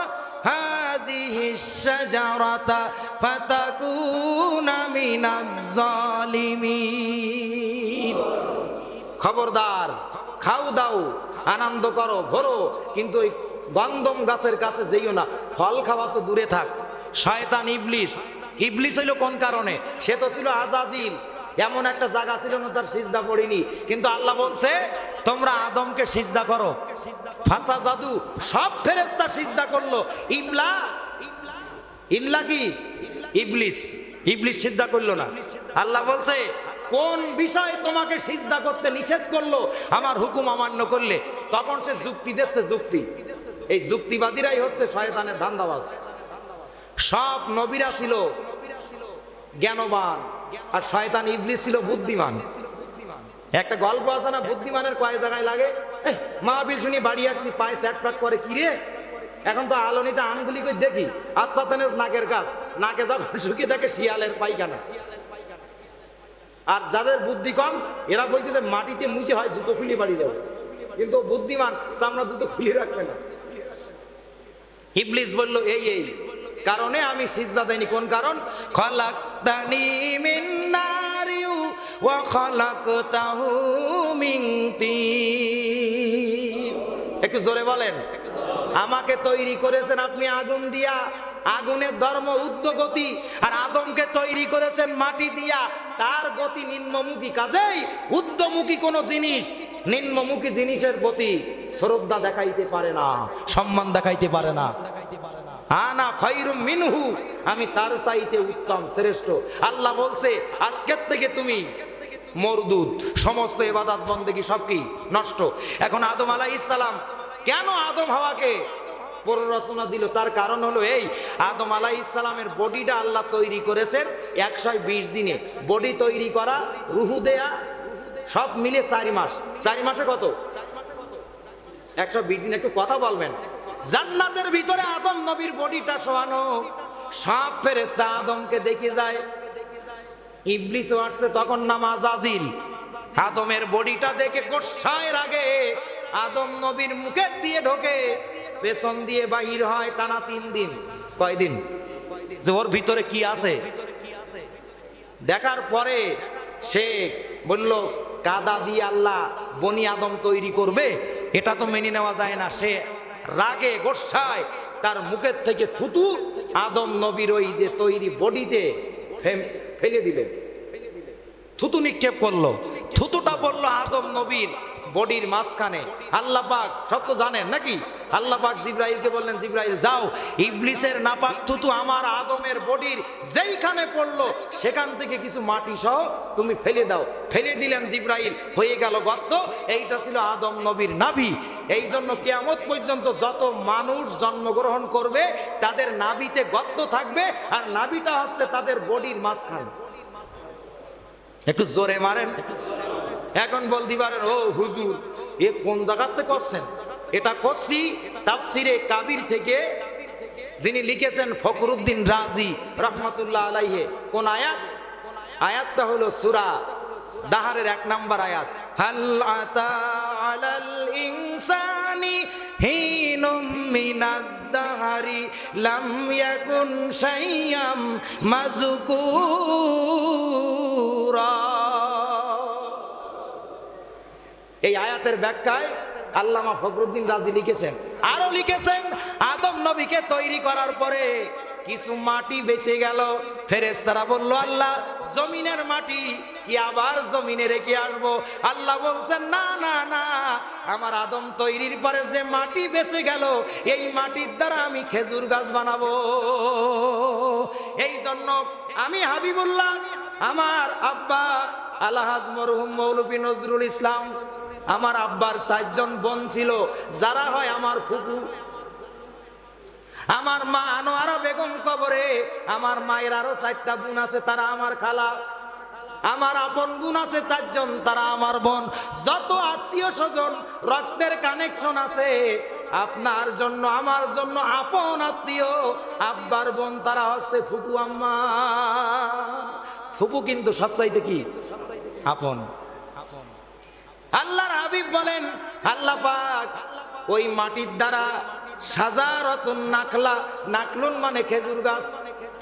Speaker 1: হাযিহিশ শাজারাতা ফাতাকুনা মিনাজ জালিমিন। খবরদার, খাও দাও, আনন্দ করো, ঘোরো, কিন্তু ওই গন্ধম গাছের কাছে যেও না। ফল খাওয়া তো দূরে থাক। শয়তান ইবলিস, ইবলিস হইল কোন কারণে? সে তো ছিল আজাজিল, এমন একটা জায়গা ছিল না তার সিজদা পড়িনি, কিন্তু আল্লাহ বলছে তোমরা আদমকে সিজদা করো। ফাসা জাদু, সব ফেরেশতা সিজদা করলো, ইল্লা কি ইবলিস, ইবলিস সিজদা করলো না। আল্লাহ বলছে কোন বিষয় তোমাকে সিজদা করতে নিষেধ করলো? আমার হুকুম অমান্য করলে। তখন সে যুক্তি দিচ্ছে, যুক্তি। এই যুক্তিবাদীরাই হচ্ছে শয়তানের ধান্দাবাজ। সব নবীরা ছিল জ্ঞানবান, আর শয়তান ইবলিস ছিল বুদ্ধিমান। একটা গল্প আছে না, বুদ্ধিমানের কয় জায়গায় লাগে? মাহফিল শুনি বাড়ি আসছি, পায়ে স্যাটপ্যাট করে, কি রে এখন তো আলোনিতে আঙ্গুলি করে দেখি, আস্তা তেনেস নাকের কাজ, নাকে যখন শুকিয়ে থাকে শিয়ালের পায়খানা। আর যাদের বুদ্ধি কম, এরা বলছে যে মাটিতে মুছে হয় জুতো খুলে বাড়ি যাবে, কিন্তু বুদ্ধিমান চামড়া জুতো খুলে রাখবে না। ইবলিস বলল এই কারণে আমি সিজদা দেইনি। কোন কারণ? খলাক খলাকতানি মিন নারি ওয়া খলাকতাহু মিন তিন। একটু জোরে বলেন। আমাকে তৈরি করেছেন আপনি আগুন দিয়া, আগুনের ধর্ম ঊর্ধ্বগতি, আর আদমকে তৈরি করেছেন মাটি দিয়া, তার গতি নিম্নমুখী। কাজেই ঊর্ধ্বমুখী কোন জিনিস নিম্নমুখী জিনিসের প্রতি শ্রদ্ধা দেখাইতে পারে না, সম্মান দেখাইতে পারে না। আনা খায়রুম মিনহু, আমি তার চাইতে উত্তম শ্রেষ্ঠ। আল্লাহ বলছে আজকের থেকে তুমি মরদুদ, সমস্ত ইবাদত বন্দেগী সব কি নষ্ট। এখন আদম আলাইহিস সালাম কেন আদম হাওয়াকে প্ররোচনা দিল? তার কারণ হলো এই, আদম আলাইহিস সালামের বডিটা আল্লাহ তৈরি করেছেন 120 দিনে। বডি তৈরি করা, রুহু দেয়া, সব মিলে 4 মাস। 4 মাসে কত? 120 দিন। একটু কথা বলবেন। জান্নাতের ভিতরে আদম নবীর বডিটা শোয়ানো, সব ফেরেশতা আদমকে দেখে যায়। ইবলিসও আসছে তখন, নাম আজাজিল। আদমের বডিটা দেখে গোসায়ের আগে আদম নবীর মুখে দিয়ে ঢোকে, পেছন দিয়ে বাহির হয় টানা 3 দিন। কয়দিন? যে ওর ভিতরে কি আছে দেখার পরে সে বলল, কাদা দিয়ে আল্লাহ বনি আদম তৈরি করবে, এটা তো মেনে নেওয়া যায় না। সে রাগে গোসায় তার মুখের থেকে থুতু আদম নবীর ওই যে তৈরি বডিতে ফেলে দিলেন। থুতু নিক্ষেপ করলো, থুতুটা পড়লো আদম নবীর বডির মাঝখানে। আল্লাহ পাক সব তো জানেন নাকি? আল্লাহ পাক জিবরাইলকে বললেন, জিবরাইল যাও, ইবলিসের নাপাক থুতু আমার আদমের বডির যেইখানে পড়লো সেখান থেকে কিছু মাটি সহ তুমি ফেলে দাও। ফেলে দিলেন জিবরাইল, হয়ে গেল গর্ত। এইটা ছিল আদম নবীর নাভি। এই জন্য কিয়ামত পর্যন্ত যত মানুষ জন্মগ্রহণ করবে তাদের নাভিতে গর্ত থাকবে, আর নাভিটা হচ্ছে তাদের বডির মাঝখানে। একটু জোরে মারেন। এখন বলতে পারেন, ও হুজুর এ কোন জায়গাতে করছেন? এটা করছি তাফসিরে কাবির থেকে, যিনি লিখেছেন ফখরুদ্দিন রাজি রহমাতুল্লাহ আলাইহি। কোন আয়াত? আয়াতটা হলো সূরা দাহারের 1 নম্বর আয়াত। হাল আতা আলাল ইনসানি হিনুম মিনাদ দাহরি লাম ইয়াকুন শাইয়াম মাজকুরা। এই আয়াতের ব্যাখ্যায় আল্লামা ফখরুদ্দিন রাজি লিখেছেন, আরো লিখেছেন, আদম নবীকে তৈরি করার পরে কিছু মাটি বেঁচে গেল। ফেরেশতারা বলল, আল্লাহ জমিনের মাটি কি আবার জমিনে রেখে আসবো? আল্লাহ বলছেন, না না না, আমার আদম তৈরির পরে যে মাটি বেঁচে গেল এই মাটির দ্বারা আমি খেজুর গাছ বানাবো। এই জন্য আমি হাবিবুল্লাহ, আমার আব্বা আলহাজ মরহুম মৌলভী নজরুল ইসলাম, আমার আব্বার 4 জন বোন ছিল, যারা হয় আমার ফুফু। আমার মা আনোয়ারা বেগম কবরে, আমার মায়ের আরো 4টা বোন আছে, তারা আমার খালা। আমার আপন বোন আছে 4 জন, তারা আমার বোন। যত আত্মীয় স্বজন রক্তের কানেকশন আছে আপনার জন্য আমার জন্য আপন আত্মীয় আব্বার বোন, তারা হচ্ছে ফুফু আম্মা। ফুফু কিন্তু সবচাইতে কি আপন। আল্লাহর হাবিব বলেন, আল্লাহ পাক ওই মাটির দ্বারা সাজারাতুন নাখলা, নাকলুন মানে খেজুর গাছ,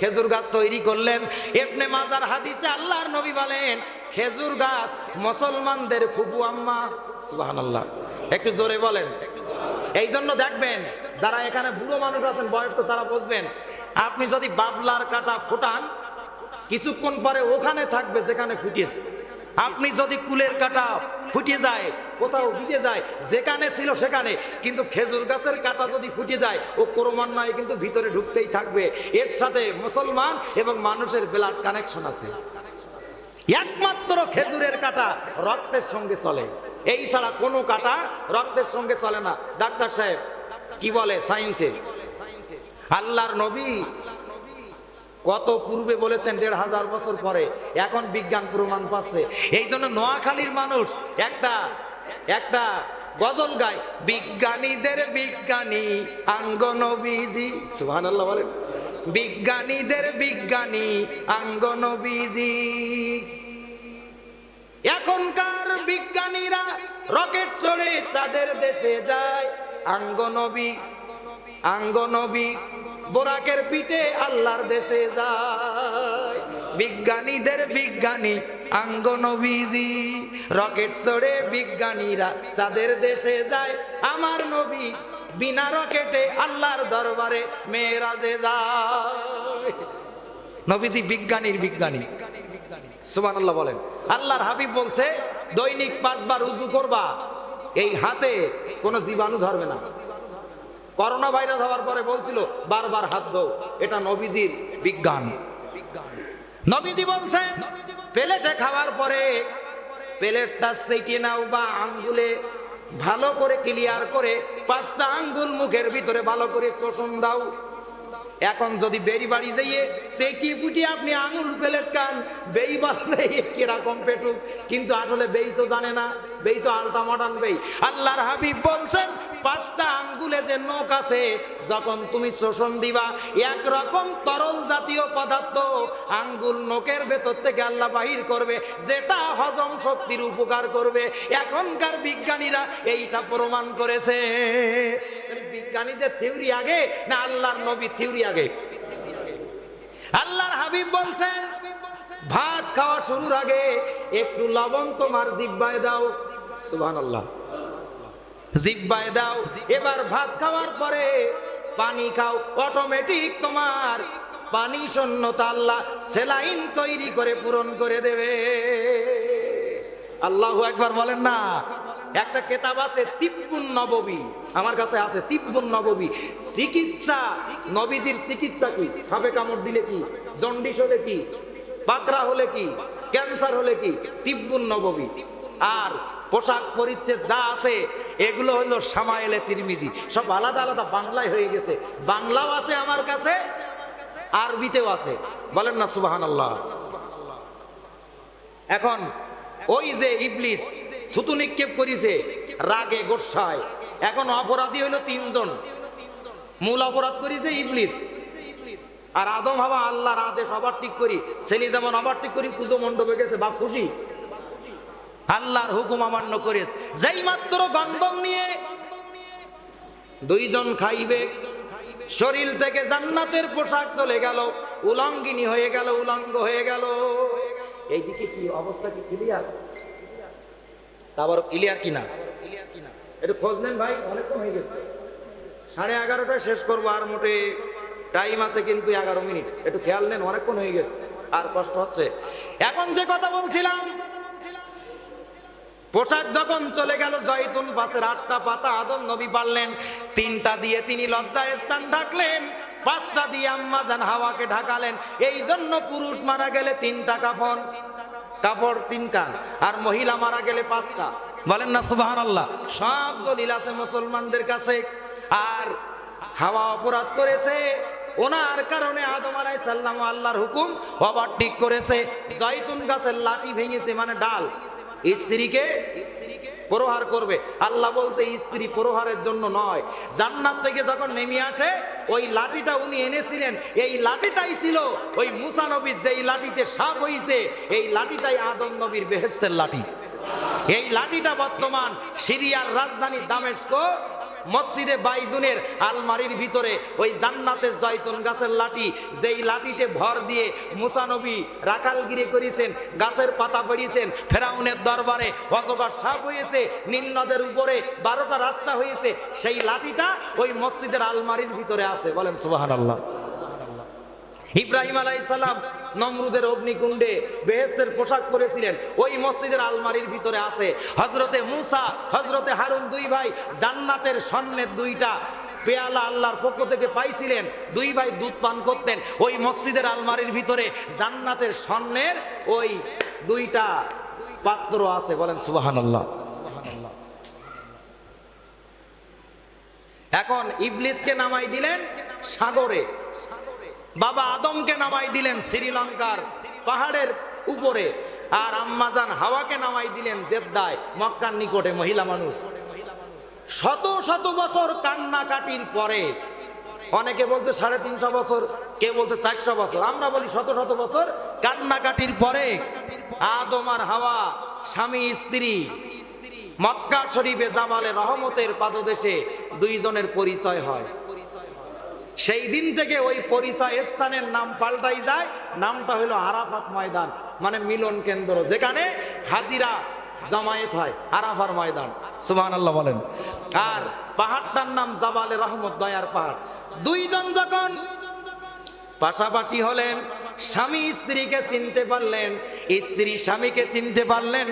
Speaker 1: খেজুর গাছ তৈরি করলেন। ইবনে মাজার হাদিসে আল্লাহর নবী বলেন, খেজুর গাছ মুসলমানদের ফুফু আম্মা। সুবহানাল্লাহ, একটু জোরে বলেন। এই জন্য দেখবেন যারা এখানে বুড়ো মানুষ আছেন, বয়স্ক, তারা বুঝবেন, আপনি যদি বাবলার কাটা ফোটান কিছুক্ষণ পরে ওখানে থাকবে যেখানে ফুটিয়েছে। আপনি যদি কুলের কাটা ফুটে যায়, কোথাও ভিজে যায়, যেখানে ছিল সেখানে। কিন্তু খেজুর গাছের কাটা যদি ফুটে যায় ও ক্রমান্বয়ে কিন্তু ভিতরে ঢুকতেই থাকবে। এর সাথে মুসলমান এবং মানুষের ব্লাড কানেকশন আছে। একমাত্র খেজুরের কাটা রক্তের সঙ্গে চলে, এই ছাড়া কোনো কাটা রক্তের সঙ্গে চলে না। ডাক্তার সাহেব কি বলে সায়েন্সে? আল্লাহর নবী কত পূর্বে বলেছেন, 1500 বছর পরে, এখন বিজ্ঞান প্রমাণ পাচ্ছে। এই জন্য নোয়াখালীর মানুষ একটা গজল গায়, বিজ্ঞানীদের বিজ্ঞানী আঙ্গ নবীজি। সুবহানাল্লাহ বলেন। বিজ্ঞানীদের বিজ্ঞানী আঙ্গ নবীজি। এখনকার বিজ্ঞানীরা রকেট চড়ে চাঁদের দেশে যায়, আঙ্গ নবী, আঙ্গ নবী বোরাকের পিঠে আল্লাহর দেশে যায়। বিজ্ঞানীদের বিজ্ঞানী আঙ্গ নবীজি, রকেট চড়ে বিজ্ঞানীরা চাঁদের দেশে যায়, আমার নবী বিনা রকেটে আল্লাহর দরবারে মেরাজে যায়। নবীজি বিজ্ঞানীর বিজ্ঞানী, সুবহানাল্লাহ বলেন। আল্লাহর হাবিব বলছে দৈনিক 5 বার উযু করবা, এই হাতে কোনো জীবাণু ধরবে না। করোনা ভাইরাস হওয়ার পরে বলছিল বারবার হাত দাও, এটা নবীজির বিজ্ঞান। নবীজি বলছেন প্লেটে খাওয়ার পরে প্লেটটা সেটে নাও বা আঙ্গুলে ভালো করে ক্লিয়ার করে 5টা আঙ্গুল মুখের ভিতরে ভালো করে শোষণ দাও। এখন যদি বেরি বাড়ি যাইয়ে সেকি পুটি আপনি আঙুল প্লেট খান, বেই বলবে কিরকম পেটুক, কিন্তু আসলে বেই তো জানে না, বেই তো আলটা মডার্ন বেই। আল্লাহর হাবিব বলছেন 5টা আঙ্গুলে যে নখ আছে, যখন তুমি শোষণ দিবা একরকম তরল জাতীয় পদার্থ আঙ্গুল নখের ভেতর থেকে আল্লাহ বাহির করবে, যেটা হজম শক্তির উপকার করবে। এখনকার বিজ্ঞানীরা এইটা প্রমাণ করেছে। বিজ্ঞানীদের থিওরি আগে না আল্লাহর নবীর থিওরি আগে? আল্লাহর হাবিব বলছেন ভাত খাওয়া শুরুর আগে একটু লবণ তোমার জিহ্বায় দাও, সুবহানাল্লাহ, জিহ্বায় দাও। এবার ভাত খাওয়ার পরে পানি খাও, অটোমেটিক তোমার পানি শূন্যতা আল্লাহ সেলাইন তৈরি করে পূরণ করে দেবে। আল্লাহু আকবার বলেন না। একটা কিতাব আছে তিব্বুন নববী, আমার কাছে আছে তিব্বুন নববী, চিকিৎসা, নবীজির চিকিৎসা কি, সাপে কামড় দিলে কি, জন্ডিস হলে কি, পাকড়া হলে কি, ক্যান্সার হলে কি, তিব্বুন নববী। আর পোশাক পরিচ্ছেদ যা আছে এগুলো হলো শামায়েলে তিরমিজি, সব আলাদা আলাদা বাংলায় হয়ে গেছে। বাংলাও আছে আমার কাছে, আরবিতেও আছে, বলেন না সুবহানাল্লাহ। এখন ওই যে ইবলিস থুতু নিক্ষেপ করেছে রাগে গোসায়, এখন অপরাধী হইল 3 জন। মূল অপরাধ করেছে ইবলিস, আর আদম হাওয়া আল্লাহর আদেশ ওভারটেক করি, ছেলে যেমন ওভারটেক করি পুজো মণ্ডপে গেছে বাপ খুশি, আল্লাহর হুকুম অমান্য করে যেই মাত্র গন্ধম নিয়ে 2 জন খাইবে, শরীর থেকে জান্নাতের পোশাক চলে গেল, উলঙ্গিনী হয়ে গেল, উলঙ্গ হয়ে গেল। এইদিকে কি অবস্থা, কি ক্লিয়ার? তারপর ক্লিয়ার কিনা একটু খোঁজ নেন ভাই, অনেকক্ষণ হয়ে গেছে। 11:30টায় শেষ করবো, আর মোটে টাইম আছে কিন্তু 11 মিনিট, একটু খেয়াল নেন, অনেকক্ষণ হয়ে গেছে, আর কষ্ট হচ্ছে। এখন যে কথা বলছিলাম, পোশাক যখন চলে গেল, জয়তুন গাছের 8টা পাতা আদম নবী পারলেন, 3টা দিয়ে তিনি লজ্জায় স্থান ঢাকলেন, 5টা দিয়ে আম্মা জান হাওয়াকে ঢাকালেন। এই জন্য পুরুষ মারা গেলে 3টা কাফন, কাপড় 3 কান, আর মহিলা মারা গেলে 5টা, বলেন না সুবহানাল্লাহ। সব দলিল আছে মুসলমানদের কাছে। আর হাওয়া অপরাধ করেছে, ওনার কারণে আদম আলাইহিস সালাম আল্লাহর হুকুম ওভারটেক করেছে, জয়তুন গাছের লাঠি ভেঙেছে, মানে ডাল, স্ত্রীকে প্রহার করবে। আল্লাহ বলতে স্ত্রী প্রহারের জন্য নয়, জান্নাত থেকে যখন নেমে আসে ওই লাঠিটা উনি এনেছিলেন, এই লাঠিটাই ছিল ওই মুসা নবীর যেই লাঠিতে সাপ হইছে, এই লাঠিটাই আদম নবীর বেহেশতের লাঠি। এই লাঠিটা বর্তমান সিরিয়ার রাজধানী দামেস্ক মসজিদে বাইদুনের আলমারির ভিতরে ওই জান্নাতের জয়তুন গাছের লাঠি, যেই লাঠিতে ভর দিয়ে মুসা নবী রাখালগিরি করেছেন, গাছের পাতা পড়িয়েছেন, ফেরাউনের দরবারে অজগর সাপ হয়েছে, নীল নদের উপরে 12টা রাস্তা হয়েছে, সেই লাঠিটা ওই মসজিদের আলমারির ভিতরে আছে, বলেন সুবহানাল্লাহ। ইব্রাহিম আলাইহিস সালাম নমরুদের অগ্নিকুণ্ডে বেহেশতের পোশাক পরেছিলেন, ওই মসজিদের আলমারির ভিতরে আছে। হযরতে মুসা, হযরতে হারুন 2 ভাই জান্নাতের স্বর্ণের 2টা পেয়ালা আল্লাহর পক্ষ থেকে পাইছিলেন, 2 ভাই দুধ পান করতেন, ওই মসজিদের আলমারির ভিতরে জান্নাতের স্বর্ণের ওই 2টা পাত্র আছে, বলেন সুবহানাল্লাহ। এখন ইবলিসকে নামাই দিলেন সাগরে, বাবা আদমকে নামাই দিলেন শ্রীলঙ্কার পাহাড়ের উপরে, আর আম্মাজান হাওয়াকে নামাই দিলেন জেদ্দায়, মক্কার নিকটে, মহিলা মানুষ। শত শত বছর কান্নাকাটির পরে, অনেকে বলছে 350 বছর, কেউ বলছে 400 বছর, আমরা বলি শত শত বছর কান্নাকাটির পরে আদম আর হাওয়া স্বামী স্ত্রী মক্কা শরীফে জাবালে রহমতের পাদদেশে 2 জনের পরিচয় হয়। সেই দিন থেকে ওই পরিচয় স্থানের নাম পাল্টাই যায়, নামটা হলো আরাফাত ময়দান, মানে মিলন কেন্দ্র, যেখানে হাজিরা জামায়াত হয়, আরাফার ময়দান। সুবহানাল্লাহ বলেন। আর পাহাড়টার নাম জাবালে রহমত, দয়ার পাহাড়। দুইজন যখন পাশাপাশি হলেন, স্বামী স্ত্রীকে চিনতে পারলেন, স্ত্রী স্বামীকে চিনতে পারলেন,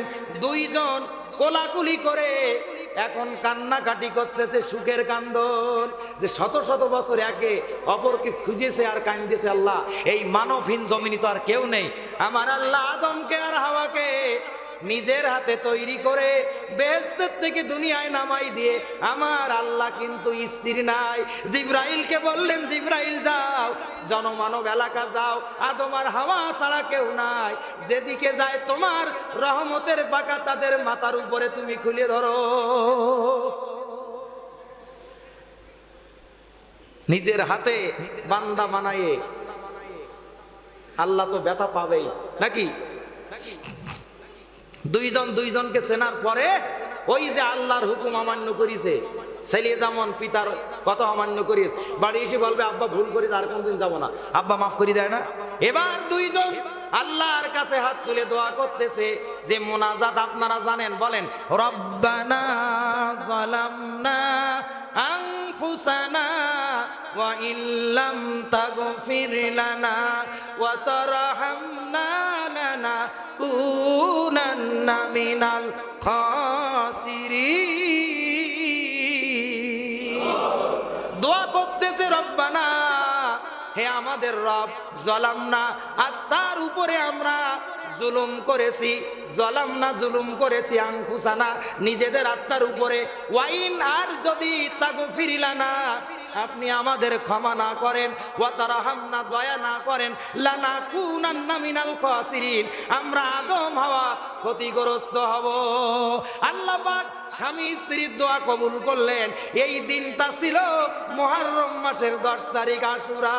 Speaker 1: দুইজন কোলাকুলি করে এখন কান্নাকাটি করতেছে, সুখের কান্দন, যে শত শত বছর একে অপরকে খুঁজেছে আর কান্দেছে। আল্লাহ, এই মানবহীন জমিনে তো আর কেউ নেই, আমার আল্লাহ আদমকে আর হাওয়াকে নিজের হাতে তৈরি করে বেহেশতের থেকে দুনিয়ায় নামাই দিয়ে, আমার আল্লাহ কিন্তু স্ত্রী নাই। জিব্রাইলকে বললেন, জিব্রাইল যাও, জনমানব এলাকা যাও, আদম আর হাওয়া ছাড়া কেউ নাই, যেদিকে যায় তোমার রহমতের পাকা তাদের মাথার উপরে তুমি খুলে ধরো। নিজের হাতে বান্দা বানায়ে আল্লাহ তো ব্যথা পাবেই নাকি? দুইজন দুইজনকে চেনার পরে ওই যে আল্লাহর হুকুম অমান্য করিছে, ছেলে যেমন পিতার কথা অমান্য করিস, বাড়ি এসে বলবে আব্বা ভুল করিস, আর কোনদিন যাবো না, আব্বা মাফ করে দেয় না। এবার দুইজন আল্লাহর কাছে হাত তুলে দোয়া করতেছে, যে মোনাজাত আপনারা জানেন, বলেন রব্বানা যালামনা আনফুসানা ওয়া ইল্লাম তাগফির লানা ওয়া তারহামনা লানাকুনান্না মিনাল খাসিরিন। দোয়া করতেছে, রব্বানা, হে আমাদের রব, জালামনা, আর তার উপরে আমরা জুলুম করেছি, জালামনা জুলুম করেছি, আনফুসানা নিজেদের আত্মার উপরে, ওয়াইন আর যদি তাগফির লানা আপনি আমাদের ক্ষমা না করেন, ওয়া তারহামনা দয়া না করেন, লানাকুনান্না মিনাল খাসিরিন আমরা আদম হাওয়া ক্ষতিগ্রস্ত হব। আল্লাহ পাক স্বামী স্ত্রীর দোয়া কবুল করলেন। এই দিনটা ছিল মুহররম মাসের 10 তারিখ, আশুরা।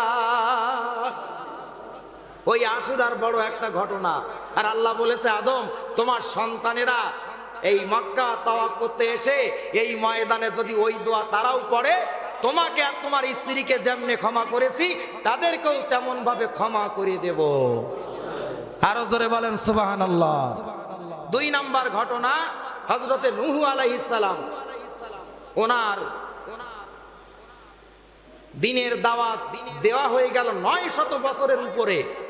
Speaker 1: ওই আশুরার বড় একটা ঘটনা। আর আল্লাহ বলেছে, আদম তোমার সন্তানেরা এই মক্কা তাওয়াফ করতে এসে এই ময়দানে যদি ওই দোয়া তারাও পড়ে, তোমাকে আর তোমার স্ত্রীকে যেমনে ক্ষমা করেছি তাদেরকেও তেমন ভাবে ক্ষমা করে দেব। আরো জোরে বলেন সুবহানাল্লাহ। 2 নাম্বার ঘটনা, হযরতে নূহ আলাইহিস সালাম, ওনার দিনের দাওয়াত দেওয়া হয়ে গেল 900 বছরের উপরে।